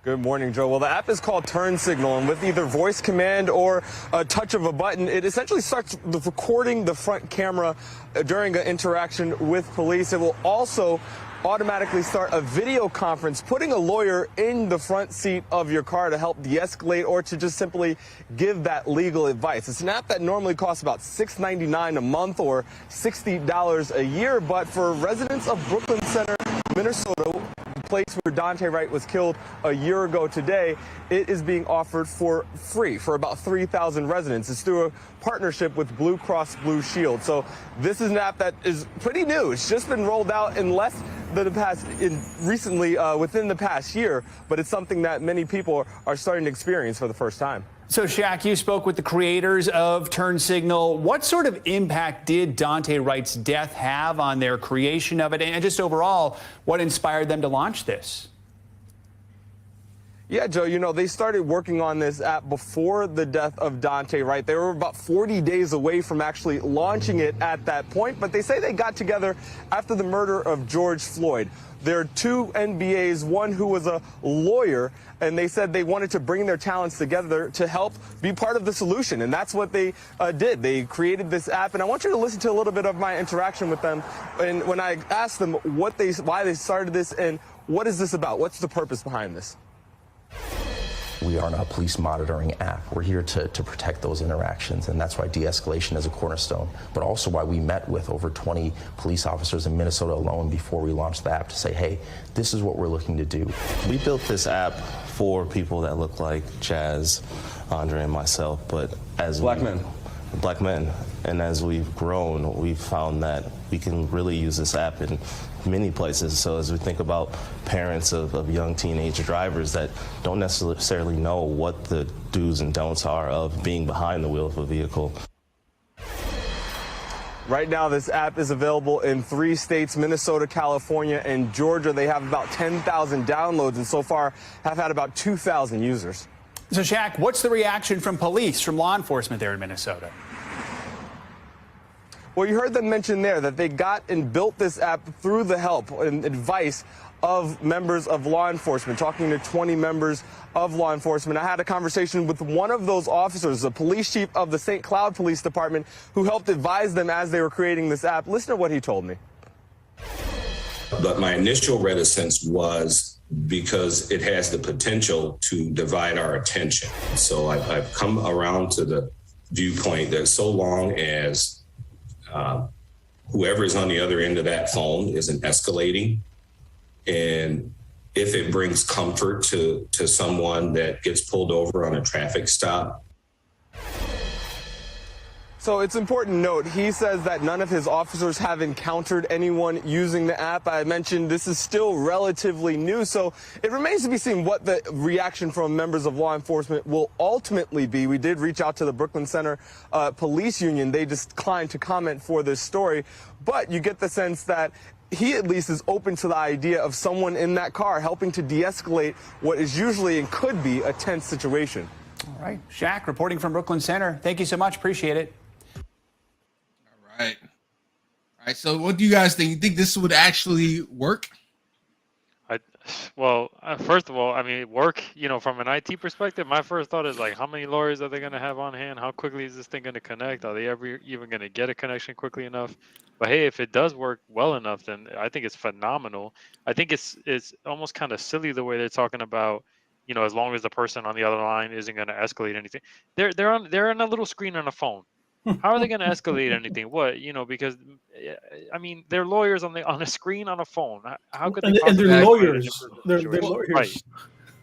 Good morning, Joe. Well, the app is called Turnsignl, and with either voice command or a touch of a button, it essentially starts recording the front camera during an interaction with police. It will also automatically start a video conference, putting a lawyer in the front seat of your car to help de-escalate or to just simply give that legal advice. It's an app that normally costs about $6.99 a month or $60 a year, but for residents of Brooklyn Center, Minnesota, place where Daunte Wright was killed a year ago today, it is being offered for free for about 3,000 residents. It's through a partnership with Blue Cross Blue Shield. So this is an app that is pretty new. It's just been rolled out within the past year, but it's something that many people are starting to experience for the first time. So, Shaq, you spoke with the creators of Turnsignl. What sort of impact did Daunte Wright's death have on their creation of it? And just overall, what inspired them to launch this? Yeah, Joe, they started working on this app before the death of Daunte Wright. They were about 40 days away from actually launching it at that point, but they say they got together after the murder of George Floyd. There are two NBAs, one who was a lawyer, and they said they wanted to bring their talents together to help be part of the solution, and that's what they did. They created this app, and I want you to listen to a little bit of my interaction with them, and when I asked them why they started this and what is this about, what's the purpose behind this? We are not a police monitoring app. We're here to protect those interactions, and that's why de-escalation is a cornerstone, but also why we met with over 20 police officers in Minnesota alone before we launched the app to say, hey, this is what we're looking to do. We built this app for people that look like Chaz, Andre, and myself, but as black men. And as we've grown, we've found that we can really use this app in many places. So as we think about parents of young teenage drivers that don't necessarily know what the do's and don'ts are of being behind the wheel of a vehicle. Right now, this app is available in 3 states, Minnesota, California, and Georgia. They have about 10,000 downloads and so far have had about 2,000 users. So, Shaq, what's the reaction from police, from law enforcement there in Minnesota? Well, you heard them mention there that they got and built this app through the help and advice of members of law enforcement, talking to 20 members of law enforcement. I had a conversation with one of those officers, the police chief of the St. Cloud Police Department, who helped advise them as they were creating this app. Listen to what he told me. But my initial reticence was because it has the potential to divide our attention. So I've come around to the viewpoint that so long as whoever is on the other end of that phone isn't escalating, and if it brings comfort to someone that gets pulled over on a traffic stop. So it's important to note, he says that none of his officers have encountered anyone using the app. I mentioned this is still relatively new, so it remains to be seen what the reaction from members of law enforcement will ultimately be. We did reach out to the Brooklyn Center Police Union. They declined to comment for this story, but you get the sense that he at least is open to the idea of someone in that car helping to de-escalate what is usually and could be a tense situation. All right. Shaq, reporting from Brooklyn Center. Thank you so much. Appreciate it. All right. So what do you guys think? You think this would actually work? First of all, I mean, work, from an IT perspective, my first thought is like, how many lawyers are they going to have on hand? How quickly is this thing going to connect? Are they ever even going to get a connection quickly enough? But hey, if it does work well enough, then I think it's phenomenal. I think it's almost kind of silly the way they're talking about, as long as the person on the other line isn't going to escalate anything. They're on a little screen on a phone. How are they going to escalate anything? What, because I mean, they're lawyers on a screen on a phone. How could they? And they're lawyers. They're lawyers. Right.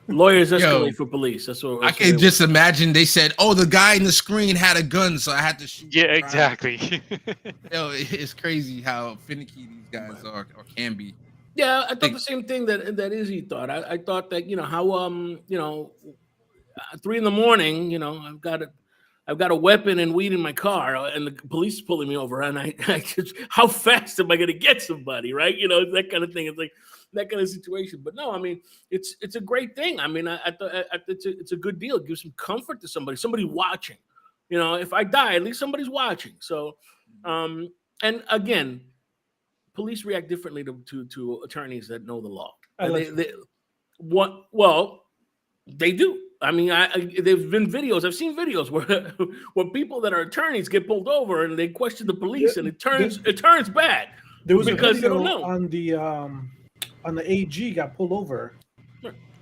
Lawyers escalate for police. That's what I can just imagine. They said, "Oh, the guy in the screen had a gun, so I had to shoot." Yeah, exactly. It's crazy how finicky these guys are or can be. Yeah, I thought the same thing that Izzy thought. I thought that how 3 a.m, I've got a weapon and weed in my car, and the police is pulling me over, and I just, how fast am I going to get somebody, right? That kind of thing. It's like that kind of situation. But no, I mean, it's a great thing. I mean, I thought it's a good deal. It gives some comfort to somebody watching. If I die, at least somebody's watching. So, and again, police react differently to attorneys that know the law. They do. I mean, there've been videos. I've seen videos where people that are attorneys get pulled over and they question the police, and it turns bad. There was because a they video don't know on the AG got pulled over.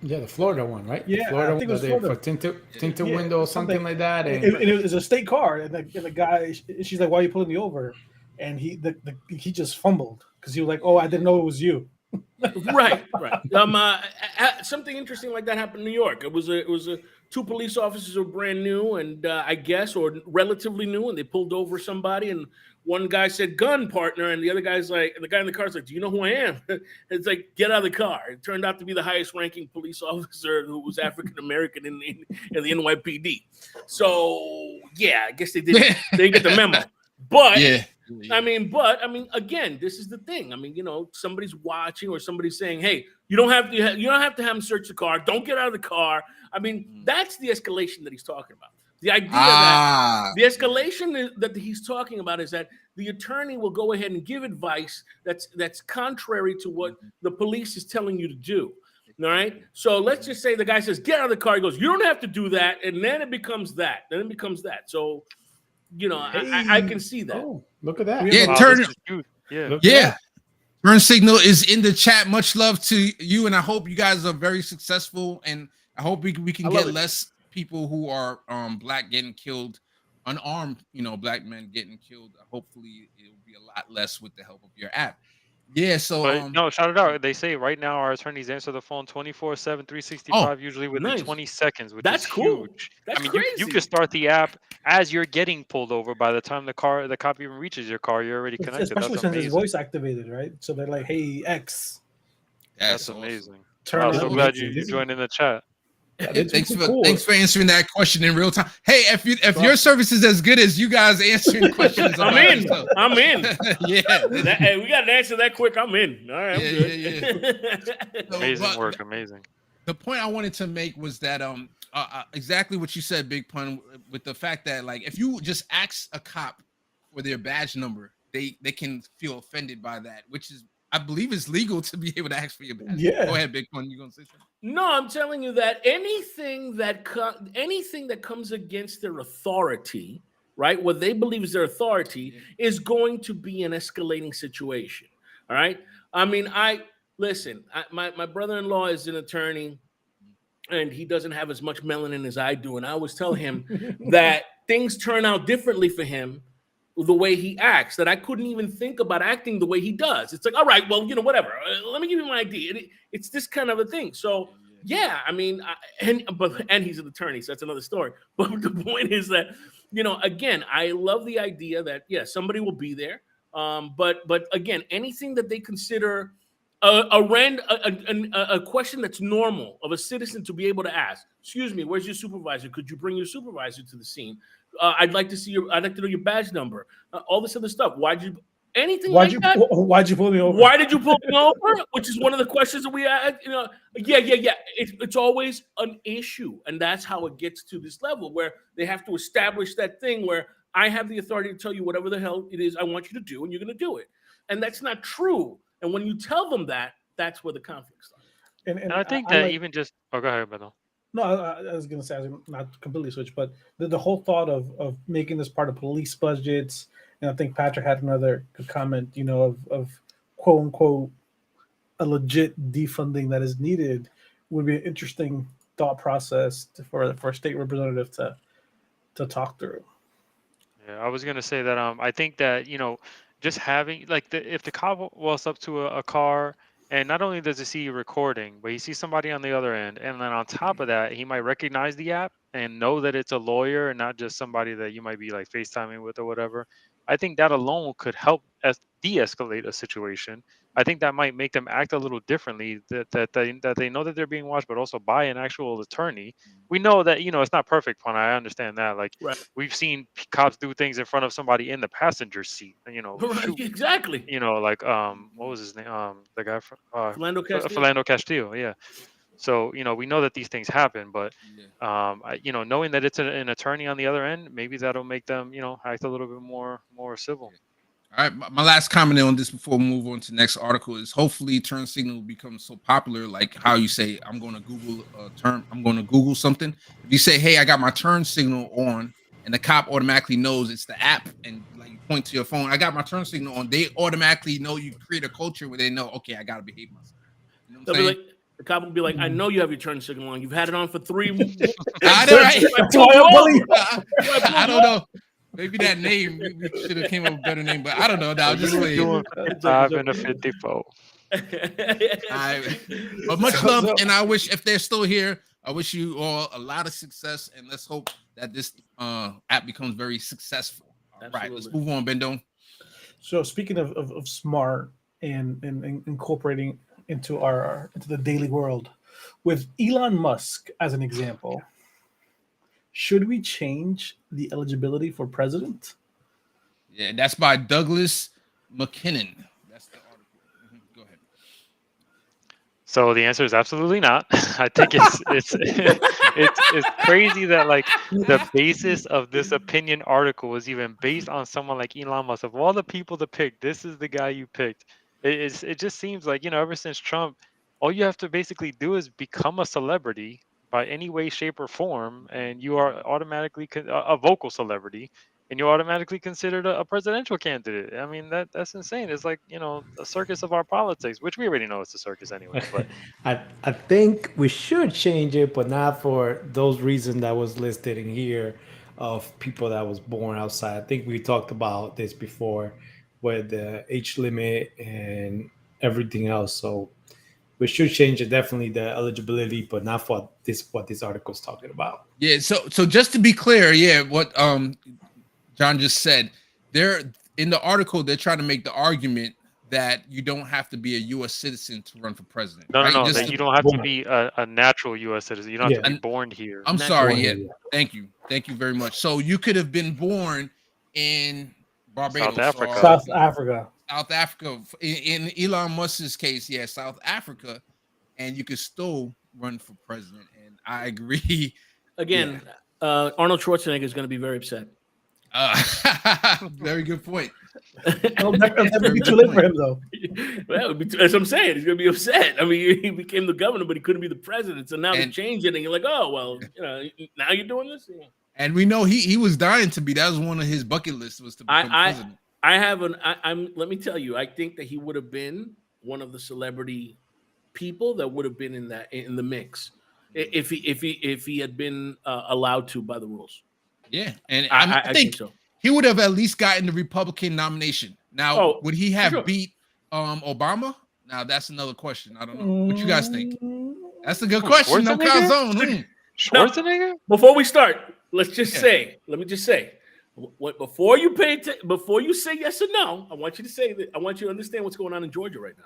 Yeah, the Florida one, right? Yeah, Florida I think it was Florida. For tinted window, something like that. And it was a state car, and the guy, she's like, "Why are you pulling me over?" And he just fumbled because he was like, "Oh, I didn't know it was you." Right. Something interesting like that happened in New York. It was a two police officers were brand new and I guess or relatively new, and they pulled over somebody, and one guy said "gun, partner," and the other guy's like, the guy in the car's like, "Do you know who I am?" It's like, "Get out of the car." It turned out to be the highest ranking police officer who was African American in the NYPD. So yeah, I guess they didn't get the memo. But yeah. I mean, again, this is the thing. I mean, somebody's watching or somebody's saying, "Hey, you don't have to have them search the car. Don't get out of the car." I mean, that's the escalation that he's talking about. The idea that the escalation that he's talking about is that the attorney will go ahead and give advice that's contrary to what the police is telling you to do. All right. So let's just say the guy says, "Get out of the car." He goes, "You don't have to do that," and then it becomes that. So, I can see that. Oh, look at that. Yeah, Turnsignl is in the chat. Much love to you, and I hope you guys are very successful, and I hope we can get less people who are black getting killed, unarmed, black men getting killed. Hopefully it'll be a lot less with the help of your app. Yeah, so no, shout it out. They say right now our attorneys answer the phone 24/7, 365, usually within 20 seconds, which is cool. Huge. That's I mean, crazy. you can start the app as you're getting pulled over. By the time the cop even reaches your car, you're already connected. Especially since it's voice activated, right? So they're like, "Hey, X." That's amazing. I'm so glad you joined in the chat. Thanks for answering that question in real time. Hey, if your service is as good as you guys answering questions, I'm in. Yeah, hey, we got to answer that quick. I'm in. All right, I'm good. Amazing work, amazing. The point I wanted to make was that exactly what you said, Big Pun, with the fact that like if you just ask a cop for their badge number, they can feel offended by that, which is, I believe, it's legal to be able to ask for your badge. Yeah. Go ahead, Big Pun. You gonna say something? No, I'm telling you that anything that comes against their authority, right, what they believe is their authority, is going to be an escalating situation. All right. I mean, my brother-in-law is an attorney, and he doesn't have as much melanin as I do, and I always tell him that things turn out differently for him the way he acts, that I couldn't even think about acting the way he does. It's like, all right, well, whatever. Let me give you my idea. It's this kind of a thing. So yeah, I mean, and he's an attorney, so that's another story. But the point is that, again, I love the idea that somebody will be there. But again, anything that they consider a question that's normal of a citizen to be able to ask. Excuse me, where's your supervisor? Could you bring your supervisor to the scene? I'd like to know your badge number. All this other stuff. Why'd you pull me over? Why did you pull me over? Which is one of the questions that we had. It's always an issue, and that's how it gets to this level where they have to establish that thing where I have the authority to tell you whatever the hell it is I want you to do, and you're going to do it. And that's not true. And when you tell them that, that's where the conflict starts. And I think that even just go ahead, Beto. No, I was going to say, I was not completely switch, but the whole thought of making this part of police budgets, and I think Patrick had another comment, of quote unquote a legit defunding that is needed would be an interesting thought process for a state representative to talk through. Yeah, I was going to say that I think that just having if the cop walks up to a car. And not only does he see you recording, but he sees somebody on the other end. And then on top of that, he might recognize the app and know that it's a lawyer and not just somebody that you might be like FaceTiming with or whatever. I think that alone could help de-escalate a situation. I think that might make them act a little differently, that they know that they're being watched, but also by an actual attorney. We know that, it's not perfect, Pun. I understand that. Like, We've seen cops do things in front of somebody in the passenger seat, Right, exactly. What was his name? The guy from Philando Castillo, yeah. So, we know that these things happen, but, knowing that it's an attorney on the other end, maybe that'll make them, act a little bit more civil. All right, my last comment on this before we move on to the next article is hopefully Turnsignl will become so popular, like how you say, I'm going to Google a term, I'm going to Google something. If you say, hey, I got my Turnsignl on, and the cop automatically knows it's the app, and like you point to your phone, I got my Turnsignl on, they automatically know. You create a culture where they know, okay, I got to behave myself. You know what I'm saying? The cop will be like, I know you have your Turnsignl on. You've had it on for 3 months. I don't know. Maybe that name, we should have came up with a better name, but I don't know. Now just doing 5 and a 54. But much love, and I wish if they're still here, I wish you all a lot of success, and let's hope that this app becomes very successful. All right, let's move on, Bendo. So speaking of smart and incorporating into the daily world, with Elon Musk as an example, should we change the eligibility for president? Yeah, that's by Douglas McKinnon. That's the article. Go ahead. So the answer is absolutely not. I think it's crazy that like the basis of this opinion article was even based on someone like Elon Musk. Of all the people to pick, this is the guy you picked. It just seems like, ever since Trump, all you have to basically do is become a celebrity by any way, shape, or form, and you are automatically a vocal celebrity, and you're automatically considered a presidential candidate. I mean, that's insane. It's like, a circus of our politics, which we already know it's a circus anyway. But I think we should change it, but not for those reasons that was listed in here of people that was born outside. I think we talked about this before with the age limit and everything else. So we should change it, definitely the eligibility, but not for what this article is talking about. Yeah, so just to be clear, what John just said, they're in the article, they're trying to make the argument that you don't have to be a U.S. citizen to run for president. No, right? that you don't have to be a natural U.S. citizen. You don't have to be born here. I'm sorry. Thank you very much. So you could have been born in Barbados, South Africa. In Elon Musk's case, South Africa, and you could still run for president. And I agree. Again, Arnold Schwarzenegger is going to be very upset. Very good point. It'll never be too late for him, though. Well, as I'm saying, he's going to be upset. I mean, he became the governor, but he couldn't be the president. So now they changed it, and you're like, oh, well, now you're doing this? Yeah. And we know he was dying to be. That was one of his bucket lists, was to become president. Let me tell you, I think that he would have been one of the celebrity people that would have been in the mix if he had been allowed to by the rules. Yeah, and I think so. He would have at least gotten the Republican nomination. Now, would he have beat Obama? Now that's another question. I don't know. What you guys think? That's a good question. No calzone. Schwarzenegger. Before we start, let me just say, before you say yes or no, I want you to say that. I want you to understand what's going on in Georgia right now.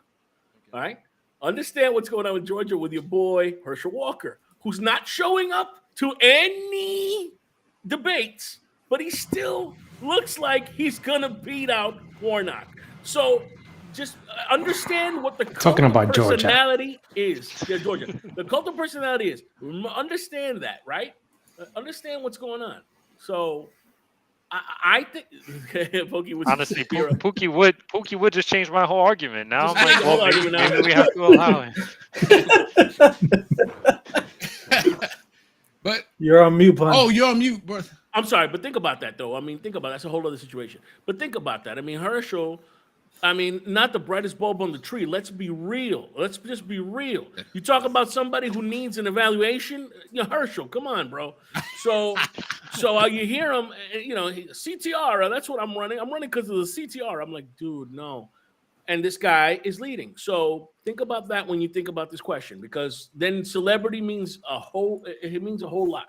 All right, understand what's going on in Georgia with your boy Herschel Walker, who's not showing up to any debates, but he still looks like he's gonna beat out Warnock. So just understand what the cult of personality is. Yeah, Georgia. The cult of personality is. Understand that, right? Understand what's going on. So I think Pookie would honestly, Pookie would just change my whole argument. Now I'm like, well, maybe we have to allow it. But you're on mute, Pun. Oh, you're on mute, bro. I'm sorry, but think about that, though. I mean, think about it. That's a whole other situation. But think about that. I mean, Herschel, not the brightest bulb on the tree. Let's be real. Let's just be real. You talk about somebody who needs an evaluation. Herschel, come on, bro. So you hear him, CTR, that's what I'm running. I'm running because of the CTR. I'm like, dude, no. And this guy is leading. So think about that when you think about this question, because then celebrity means a whole lot.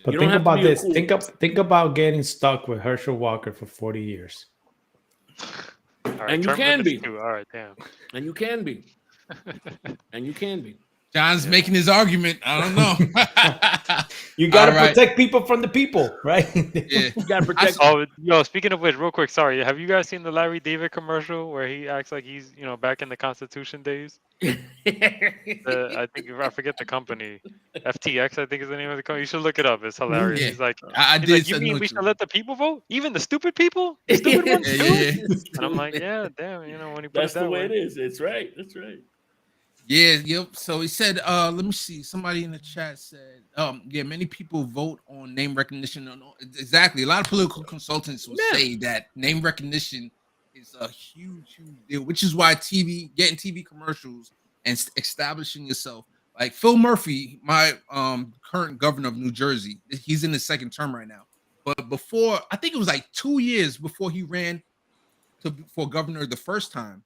But think about this. Think about getting stuck with Herschel Walker for 40 years. Right, and you can be. All right, damn. And you can be. And you can be. John's making his argument. I don't know. You got to protect people from the people, right? Yeah. You got to protect. Speaking of which, real quick, sorry. Have you guys seen the Larry David commercial where he acts like he's, back in the Constitution days? I forget the company. FTX, I think is the name of the company. You should look it up. It's hilarious. Yeah. He's like, you mean we should let the people vote? Even the stupid people? The stupid ones too? Yeah. And I'm like, yeah, damn, when he put That's it that the way way. it is. It's right. That's right. Yeah, yep. So he said, let me see. Somebody in the chat said, many people vote on name recognition. Exactly. A lot of political consultants will say that name recognition is a huge, huge deal, which is why getting TV commercials and establishing yourself. Like Phil Murphy, my current governor of New Jersey, he's in his second term right now. But before, I think it was like 2 years before he ran for governor the first time,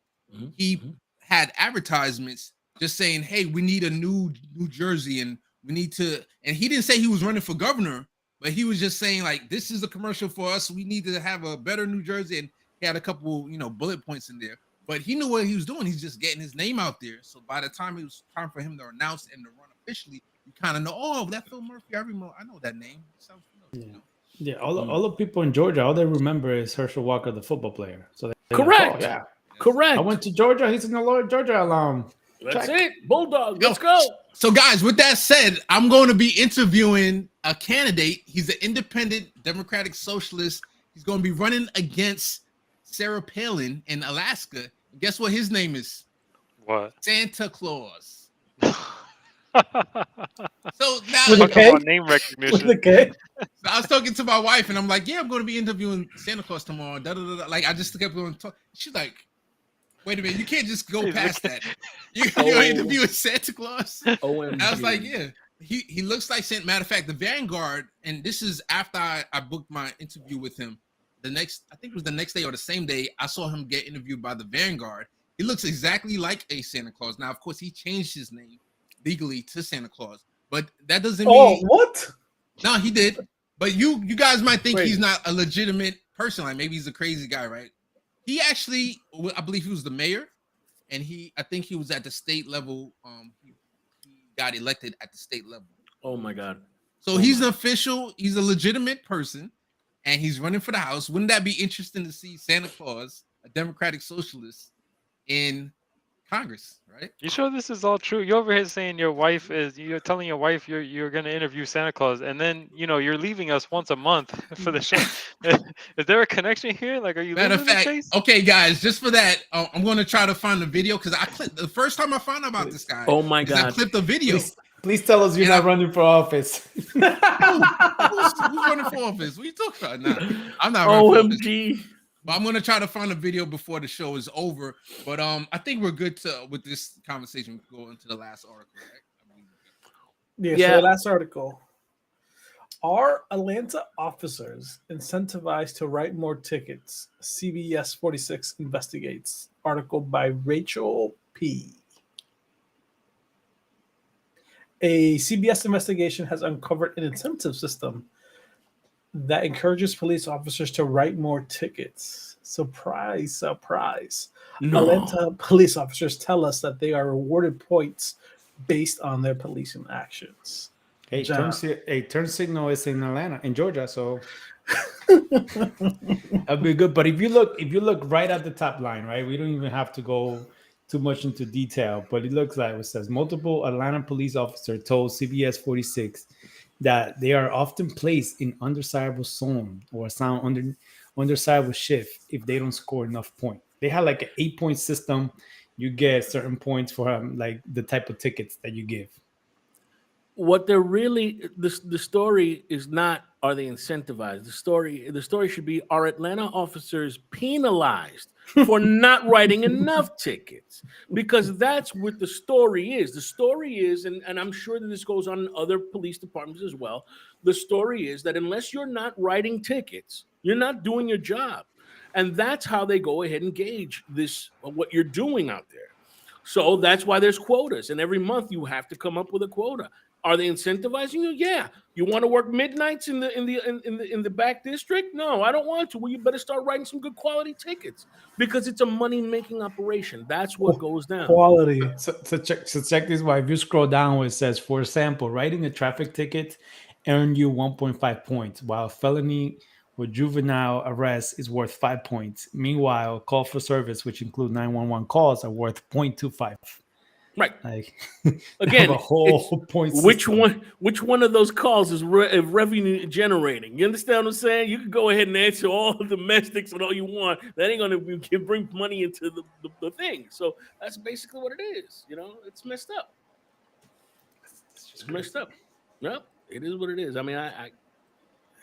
he had advertisements just saying, "Hey, we need a New Jersey, and we need to." And he didn't say he was running for governor, but he was just saying like, "This is a commercial for us. We need to have a better New Jersey." And he had a couple, bullet points in there. But he knew what he was doing. He's just getting his name out there. So by the time it was time for him to announce and to run officially, you kind of know, oh, that Phil Murphy. I know that name. It sounds familiar. Yeah, all the people in Georgia, all they remember is Herschel Walker, the football player. So correct. Yeah, correct. I went to Georgia. He's an Georgia alum. That's it. Bulldog. Let's go. So, guys, with that said, I'm going to be interviewing a candidate. He's an independent Democratic Socialist. He's going to be running against Sarah Palin in Alaska. Guess what his name is? What? Santa Claus. So now With a K? Name recognition. With a K? So I was talking to my wife, and I'm like, "Yeah, I'm going to be interviewing Santa Claus tomorrow." Da, da, da, da. Like I just kept going. She's like, "Wait a minute, you can't just go past that. You're interviewing Santa Claus." OMG. I was like, "Yeah." He looks like Santa. Matter of fact, the Vanguard, and this is after I booked my interview with him. I think it was the next day or the same day, I saw him get interviewed by the Vanguard. He looks exactly like a Santa Claus. Now, of course, he changed his name legally to Santa Claus, but that doesn't mean. Oh, what? No, he did. But you guys might think he's not a legitimate person. Like maybe he's a crazy guy, right? He actually, I believe he was the mayor, and I think he was at the state level. He got elected at the state level. Oh my God! So he's an official. He's a legitimate person, and he's running for the House. Wouldn't that be interesting to see Santa Claus, a Democratic Socialist, in Congress, right? You sure this is all true? You're over here saying you're telling your wife you're going to interview Santa Claus, and then you're leaving us once a month for the show. Is there a connection here? Like, are you Matter of losing the fact, chase? okay, guys, just for that, I'm going to try to find the video because I clipped the first time I found out about this guy. Oh my God! I clipped the video. Please tell us you're not running for office. Who's running for office? What are you talking about? Nah, I'm not running for office. OMG! But I'm gonna try to find a video before the show is over. But I think we're good with this conversation. Go into the last article, right? Yeah. So the last article. Are Atlanta officers incentivized to write more tickets? CBS46 Investigates. Article by Rachel P. A CBS investigation has uncovered an incentive system that encourages police officers to write more tickets. Surprise, surprise. No. Atlanta police officers tell us that they are rewarded points based on their policing actions. Hey, Turnsignl is in Atlanta, in Georgia, so that'd be good. But if you look right at the top line, right, we don't even have to go too much into detail, but it looks like it says multiple Atlanta police officers told CBS 46 that they are often placed in undesirable zone or assigned undesirable shift if they don't score enough points. They have like an 8-point system. You get certain points for like the type of tickets that you give. What they're really the story is not are they incentivized. The story should be, are Atlanta officers penalized for not writing enough tickets? Because that's what the story is. The story is, and I'm sure that this goes on in other police departments as well. The story is that unless you're not writing tickets, you're not doing your job. And that's how they go ahead and gauge this, what you're doing out there. So that's why there's quotas. And every month you have to come up with a quota. Are they incentivizing you? Yeah. You want to work midnights in the back district? No, I don't want to. Well, you better start writing some good quality tickets because it's a money-making operation. That's what goes down. Quality. So check this out. If you scroll down where it says, for example, writing a traffic ticket earned you 1.5 points, while felony with juvenile arrest is worth 5 points. Meanwhile, call for service, which include 911 calls, are worth 0.25. Right. Like, again, a whole point which one of those calls is revenue generating? You understand what I'm saying? You can go ahead and answer all the domestics and all you want. That ain't gonna bring money into the thing. So that's basically what it is. It's messed up. It's messed up. Well, it is what it is. I mean,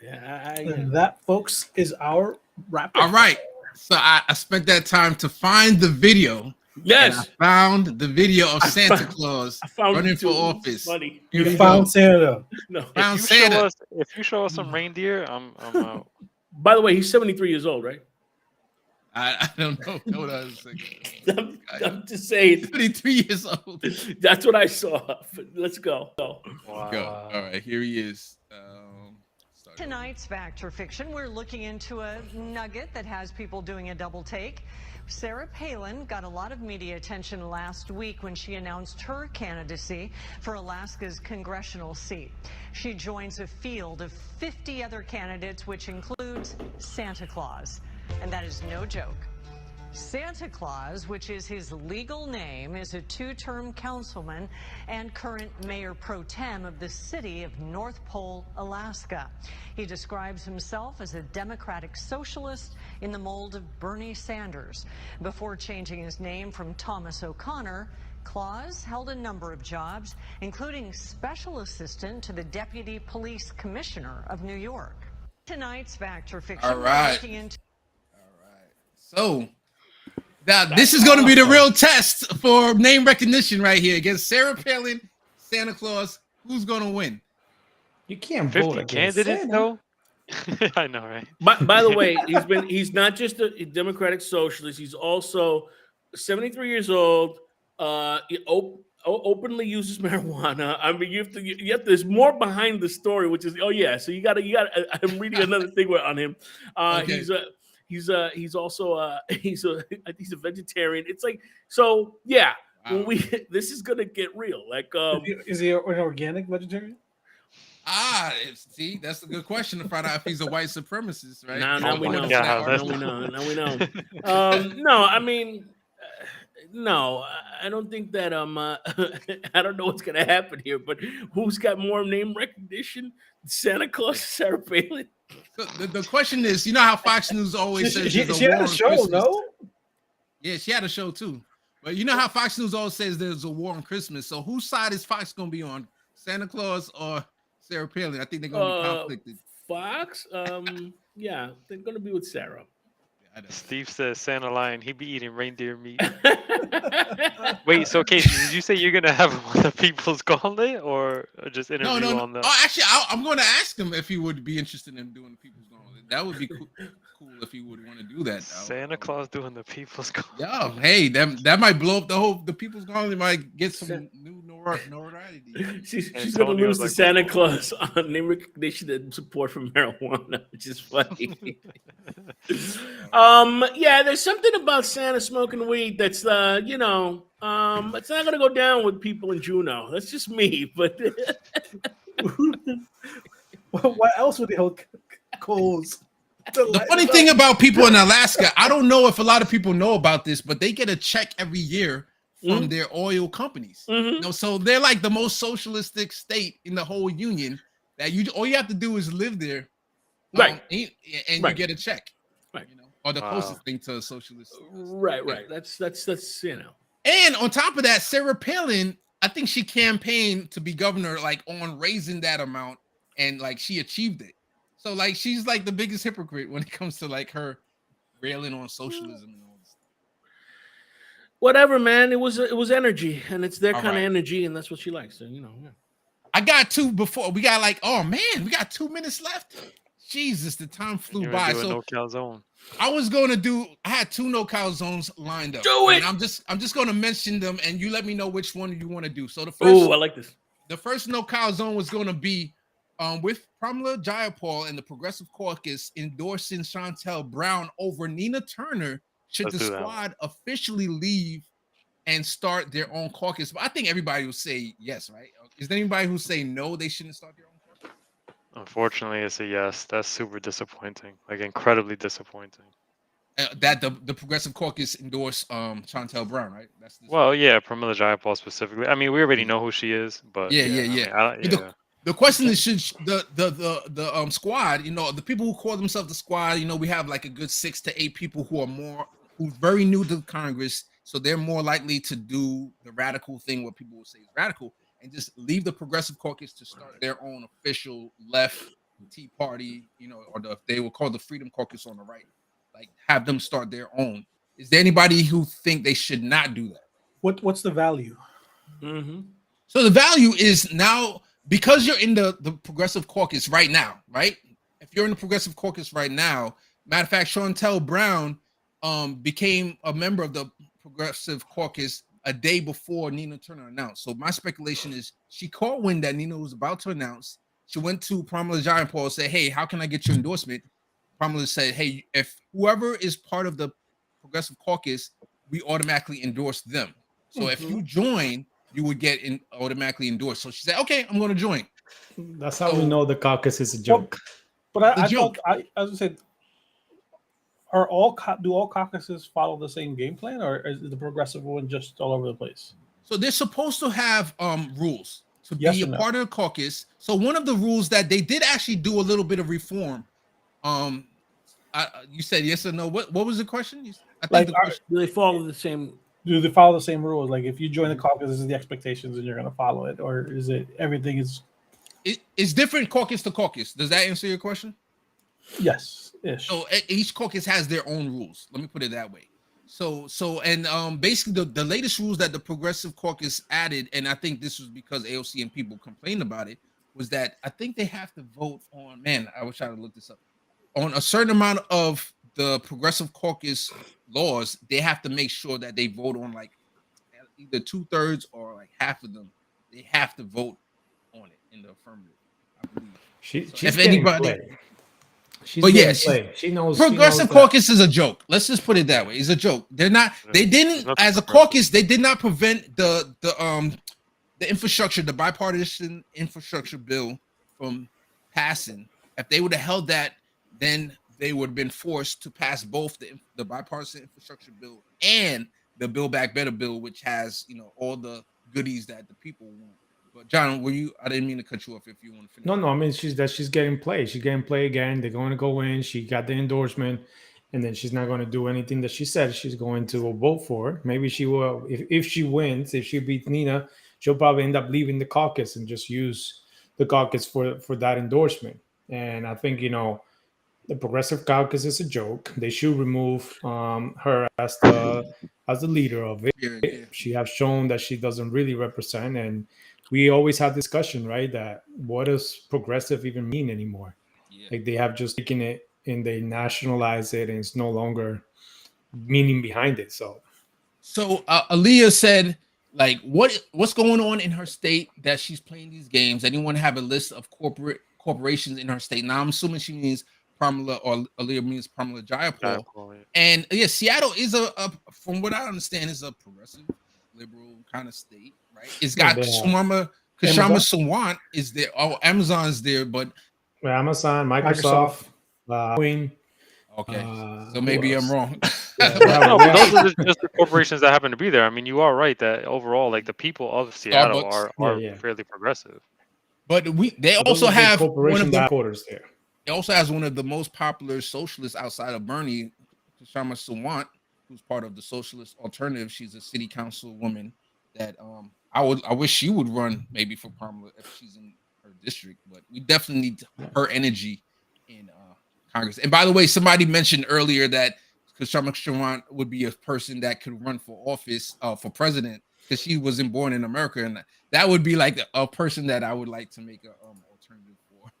and that, folks, is our wrap. All right. So I spent that time to find the video. Yes, I found the video of Santa Claus running for office. Funny. You found Santa. No, found Santa. If you show us some reindeer, I'm out. By the way, he's 73 years old, right? I don't know. Hold on a second. I'm just saying. 23 years old. That's what I saw. Let's go. Go. All right, here he is. Tonight's Fact or Fiction, we're looking into a nugget that has people doing a double take. Sarah Palin got a lot of media attention last week when she announced her candidacy for Alaska's congressional seat. She joins a field of 50 other candidates, which includes Santa Claus. And that is no joke. Santa Claus, which is his legal name, is a two-term councilman and current mayor pro tem of the city of North Pole, Alaska. He describes himself as a democratic socialist in the mold of Bernie Sanders. Before changing his name from Thomas O'Connor, Claus held a number of jobs, including special assistant to the deputy police commissioner of New York. Tonight's Fact or Fiction. All right. Looking into So now this is going to be the real test for name recognition right here against Sarah Palin, Santa Claus. Who's going to win? You can't 50 vote against candidates, Santa. though. I know, right? By the way, he's not just a democratic socialist. He's also 73 years old. He openly uses marijuana. I mean, you have to. There's more behind the story, which is so you got. I'm reading another thing on him. Okay. He's also he's a vegetarian. It's like so yeah. Wow. When this is gonna get real. Like is he an organic vegetarian? See, that's a good question to find out if he's a white supremacist, right? Now we know. Now we know. No, I mean, no, I don't think that I don't know what's gonna happen here, but who's got more name recognition? Santa Claus, Sarah Palin. So the question is, you know how Fox News always says she had a show, Christmas? no? Yeah, she had a show too. But you know how Fox News always says there's a war on Christmas. So whose side is Fox gonna be on? Santa Claus or Sarah Palin? I think they're gonna be conflicted. Fox, yeah, they're gonna be with Sarah. Steve says Santa Lion. He be eating reindeer meat. Wait, so Casey, did you say you're gonna have him on the People's Gauntlet or just interview No. on the? Oh, actually, I'm going to ask him if he would be interested in doing the People's Gauntlet. That would be cool if he would want to do that. Santa Claus doing the People's Gauntlet. Yeah, hey, that might blow up the People's Gauntlet. Might get some new notoriety. She's gonna lose to Santa Claus on name recognition and support for marijuana, which is funny. Yeah, there's something about Santa smoking weed that's it's not gonna go down with people in Juneau. That's just me, but What else would they hold coals? The funny thing about people in Alaska, I don't know if a lot of people know about this, but they get a check every year from their oil companies. So they're like the most socialistic state in the whole union. That all you have to do is live there, right? And you get a check, right? Or the closest thing to a socialist. Right. That's And on top of that, Sarah Palin, I think she campaigned to be governor, like on raising that amount, and like she achieved it. So like she's like the biggest hypocrite when it comes to like her railing on socialism and all this. Whatever, man. It was energy, and it's their All kind right. of energy, and that's what she likes. So Yeah. I got two before. We got like, oh man, we got 2 minutes left. Jesus, the time flew by. So no calzone. I was gonna I had 2 no calzones lined up. Do it. And I'm just gonna mention them, and you let me know which one you want to do. So the first, Oh, I like this. The first no calzone was gonna be with Pramila Jayapal and the Progressive Caucus endorsing Chantel Brown over Nina Turner. Should Let's the do that. squad officially leave and start their own caucus? But I think everybody will say yes, right? Is there anybody who say no, they shouldn't start their own caucus? Unfortunately, it's a yes. That's super disappointing. Like incredibly disappointing. That the Progressive Caucus endorsed Chantel Brown, right? Well, yeah, Pramila Jayapal specifically. I mean, we already know who she is, but Yeah. The question is, should the squad, the people who call themselves the squad, we have like a good 6 to 8 people who's very new to Congress, so they're more likely to do the radical thing, what people will say is radical, and just leave the Progressive Caucus to start their own official left Tea Party, or they will call the Freedom Caucus on the right, like have them start their own. Is there anybody who think they should not do that? What's the value? So the value is now, because you're in the Progressive Caucus right now, right? If you're in the Progressive Caucus right now, matter of fact, Chantel Brown became a member of the Progressive Caucus a day before Nina Turner announced. So my speculation is she caught wind that Nina was about to announce. She went to Pramila Jayapal and said, "Hey, how can I get your endorsement?" Pramila said, "Hey, if whoever is part of the Progressive Caucus, we automatically endorse them. So if you join, you would get automatically endorsed." So she said, "Okay, I'm going to join." That's how we know the caucus is a joke. But I thought, as I said, do all caucuses follow the same game plan, or is the progressive one just all over the place? So they're supposed to have rules to Yes be or a no? part of the caucus. So one of the rules that they did actually do a little bit of reform. You said yes or no. What was the question? I think the question, do they follow the same? Do they follow the same rules? Like, if you join the caucus, this is the expectations, and you're going to follow it, or is it everything is? It's different caucus to caucus. Does that answer your question? Yes, ish. So each caucus has their own rules. Let me put it that way. So basically the latest rules that the Progressive Caucus added, and I think this was because AOC and people complained about it, was that I think they have to vote on. Man, I wish I would look this up. On a certain amount of the Progressive Caucus laws, they have to make sure that they vote on like either 2/3 or like half of them. They have to vote on it in the affirmative, I believe. She's if anybody, she knows. Progressive Caucus is a joke. Let's just put it that way. It's a joke. They're not. They didn't, as a caucus, they did not prevent the infrastructure, the bipartisan infrastructure bill from passing. If they would have held that, then they would have been forced to pass both the bipartisan infrastructure bill and the Build Back Better bill, which has all the goodies that the people want. But John, I didn't mean to cut you off if you want to finish. No, I mean she's getting play. She's getting play again. They're going to go in. She got the endorsement, and then she's not going to do anything that she said she's going to vote for. Maybe she will if she wins. If she beats Nina, she'll probably end up leaving the caucus and just use the caucus for that endorsement. And I think the Progressive Caucus is a joke. They should remove her as the leader of it. Yeah. She has shown that she doesn't really represent, and we always have discussion, right? That what does progressive even mean anymore? Yeah. Like they have just taken it and they nationalize it, and it's no longer meaning behind it. So Aaliyah said, like, what's going on in her state that she's playing these games? Anyone have a list of corporations in her state? Now I'm assuming she means Pramila, or Aaliyah means Pramila Jayapal. And Seattle is from what I understand, is a progressive liberal kind of state, right? It's got Kshama Sawant is there. Oh, Amazon's there, but Amazon, Microsoft. Okay, so maybe I'm wrong. No, but those are just the corporations that happen to be there. I mean, you are right that overall, like the people of Seattle are fairly progressive. But they also have one of the headquarters there. It also has one of the most popular socialists outside of Bernie, Kshama Sawant, who's part of the Socialist Alternative. She's a city council woman that I wish she would run maybe for Pramila if she's in her district. But we definitely need her energy in Congress. And by the way, somebody mentioned earlier that Kshama Sawant would be a person that could run for office for president because she wasn't born in America, and that would be like a person that I would like to make a alternative for,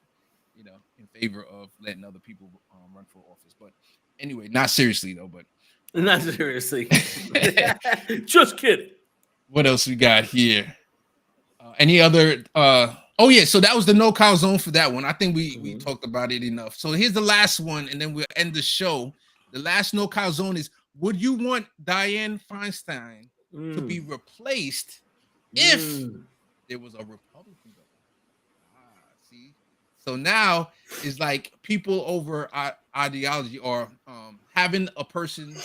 in favor of letting other people run for office. But anyway, not seriously though. But not seriously. Just kidding. What else we got here? Any other? Oh yeah, so that was the no-cow zone for that one. I think we talked about it enough. So here's the last one, and then we'll end the show. The last no-cow zone is: would you want Dianne Feinstein to be replaced if there was a Republican governor? See, so now it's like people over ideology, or having a person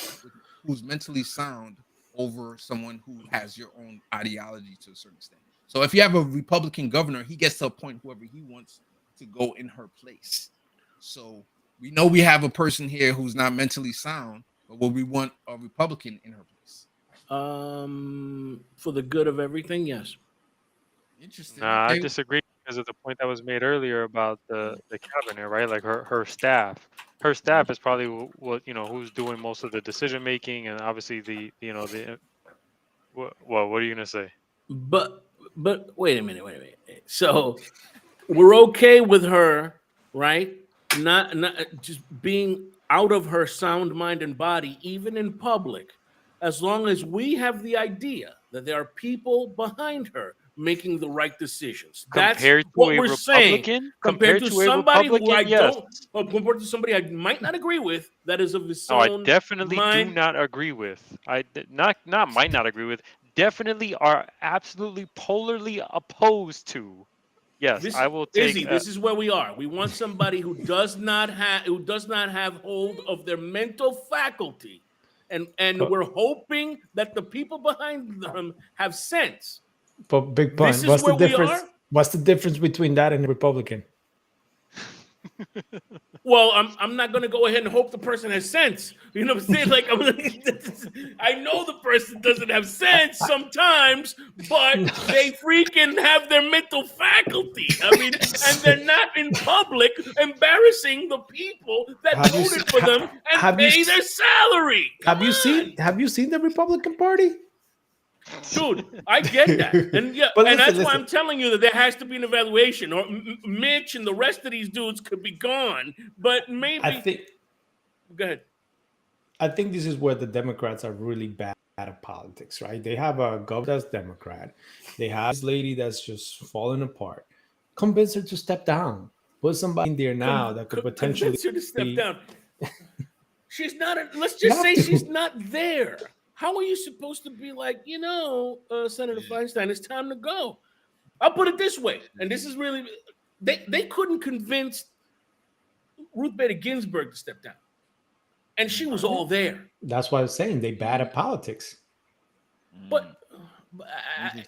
who's mentally sound over someone who has your own ideology to a certain extent. So if you have a Republican governor, he gets to appoint whoever he wants to go in her place. So we know we have a person here who's not mentally sound, but would we want a Republican in her place? For the good of everything, yes. Interesting. I disagree because of the point that was made earlier about the cabinet, right? Like her staff. Her staff is probably what who's doing most of the decision making, and obviously the what are you gonna say? But wait a minute. So we're okay with her, right? Not just being out of her sound mind and body, even in public, as long as we have the idea that there are people behind her making the right decisions. That's what we're saying. Compared to somebody who I don't, or compared to somebody I might not agree with, that is of his own I definitely mind. do not agree with. Not might not agree with. Definitely are absolutely polarly opposed to. Yes, I will take. Izzy, this is where we are. We want somebody who does not have hold of their mental faculty, and we're hoping that the people behind them have sense. But big pun. What's the difference? What's the difference between that and a Republican? Well, I'm not going to go ahead and hope the person has sense. You know what I'm saying? Like, I know the person doesn't have sense sometimes, but they freaking have their mental faculty. I mean, and they're not in public embarrassing the people that voted for them and pay their salary. Have you seen the Republican Party? Dude, I get that, and that's why I'm telling you that there has to be an evaluation, or Mitch and the rest of these dudes could be gone. But maybe go ahead. I think this is where the Democrats are really bad at politics, right? They have a governor that's Democrat. They have this lady that's just falling apart. Convince her to step down. Put somebody in there now that could potentially convince her to step down. She's not. Let's just say she's not there. How are you supposed to be like, Senator Feinstein, it's time to go? I'll put it this way, and this is really, they couldn't convince Ruth Bader Ginsburg to step down. And she was all there. That's why I was saying they bad at politics. But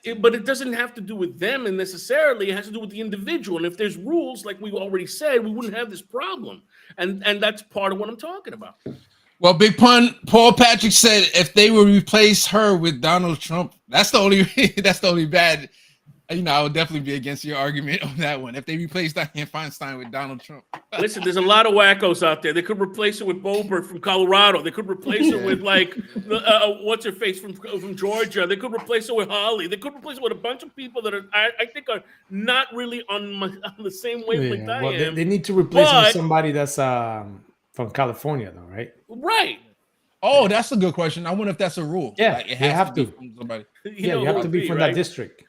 it doesn't have to do with them and necessarily. It has to do with the individual. And if there's rules, like we already said, we wouldn't have this problem. And that's part of what I'm talking about. Well, big pun. Paul Patrick said if they would replace her with Donald Trump, that's the only bad. I would definitely be against your argument on that one. If they replace Dianne Feinstein with Donald Trump. Listen, there's a lot of wackos out there. They could replace her with Boebert from Colorado. They could replace her with what's her face from Georgia. They could replace her with Holly. They could replace her with a bunch of people that I think are not really on the same wavelength I am. They need to replace her with somebody that's from California, though, right? Right. Oh, that's a good question. I wonder if that's a rule. Yeah, like, you have to. From somebody. You have to be from that district.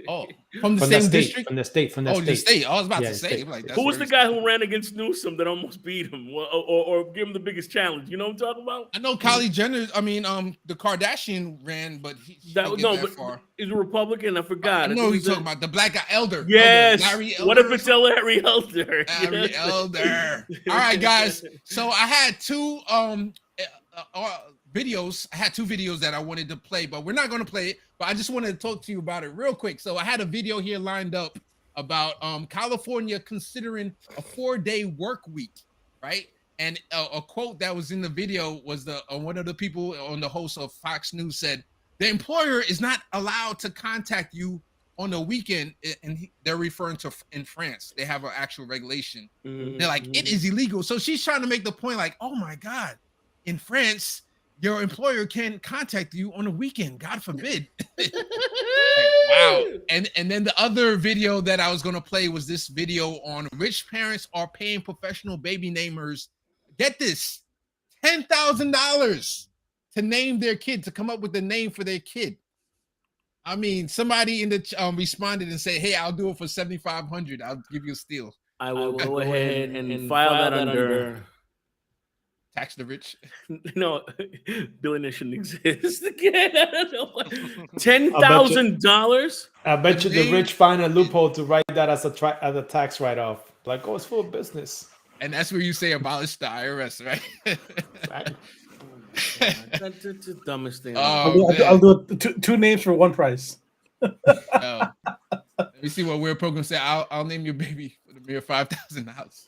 Oh, from the same district? From the state. The state. I was about to say. Like, who was the guy who ran against Newsom that almost beat him or give him the biggest challenge? You know what I'm talking about? I know Kylie Jenner. The Kardashian ran, but he didn't get that far. He's a Republican. I forgot. I know who you're talking about. The black guy, Elder. Yes. Larry Elder. What if it's Larry Elder? Larry Elder. All right, guys. So I had two videos. I had two videos that I wanted to play, but we're not going to play it. But I just wanted to talk to you about it real quick. So I had a video here lined up about California considering a 4-day work week, right? And a quote that was in the video was one of the people on the host of Fox News said, the employer is not allowed to contact you on the weekend. And they're referring to in France. They have an actual regulation. Mm-hmm. They're like, it is illegal. So she's trying to make the point like, oh my God, in France, your employer can contact you on a weekend. God forbid. Wow. And then the other video that I was going to play was this video on rich parents are paying professional baby namers. Get this, $10,000 to name their kid, to come up with the name for their kid. I mean, somebody in the responded and said, hey, I'll do it for $7,500. I'll give you a steal. I will go ahead and file that under tax the rich. No, billionaire shouldn't exist again. I don't know. $10,000. I bet you the rich find a loophole to write that as a tax write-off. Like, oh, it's for business. And that's where you say abolish the IRS, right? Right. That's the dumbest thing. I'll do two names for one price. Let me see what weird program say. I'll name your baby for the mere $5,000.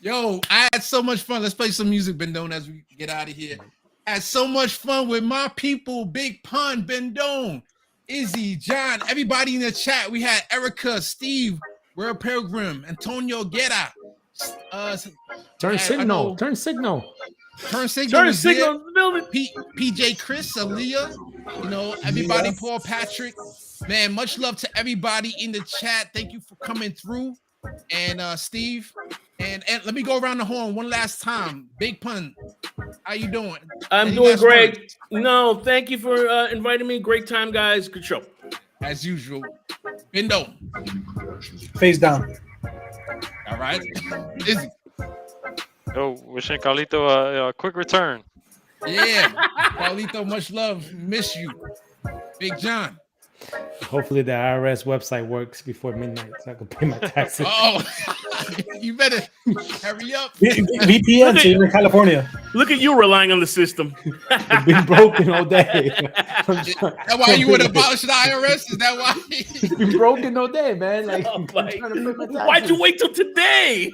Yo, I had so much fun. Let's play some music, Bendone, as we get out of here. I had so much fun with my people. Big Pun, Bendone, Izzy, John, everybody in the chat. We had Erica, Steve, World Pilgrim, Antonio Guerra. Turnsignl. PJ Chris, Aaliyah, everybody, yes. Paul Patrick. Man, much love to everybody in the chat. Thank you for coming through. And Steve, And let me go around the horn one last time. Big Pun, how you doing? I'm doing great. No, thank you for inviting me. Great time, guys. Good show. As usual. Bindo. Face down. All right. Izzy. Yo, wishing Carlito a quick return. Yeah. Carlito, much love. Miss you. Big John. Hopefully the IRS website works before midnight so I can pay my taxes. Oh, you better hurry up. VPN, so you're in California. Look at you relying on the system. It's been broken all day. That's why you would abolish the IRS? Is that why? It's been broken all day, man. Like, I'm trying to pay my taxes. Why'd you wait till today?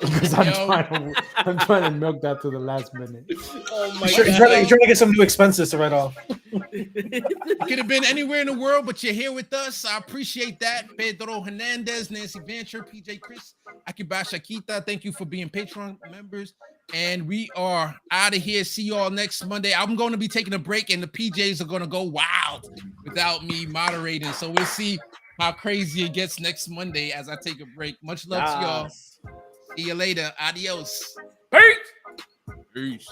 Because I'm trying to milk that to the last minute. Oh my You're trying to get some new expenses to write off. Could have been anywhere in the world, but you're here with us. I appreciate that. Pedro Hernandez, Nancy Vancher, PJ Chris, Akiba Shakita. Thank you for being Patreon members. And we are out of here. See you all next Monday. I'm going to be taking a break, and the PJs are going to go wild without me moderating. So we'll see how crazy it gets next Monday as I take a break. Much love to y'all. See you later. Adios. Peace. Peace.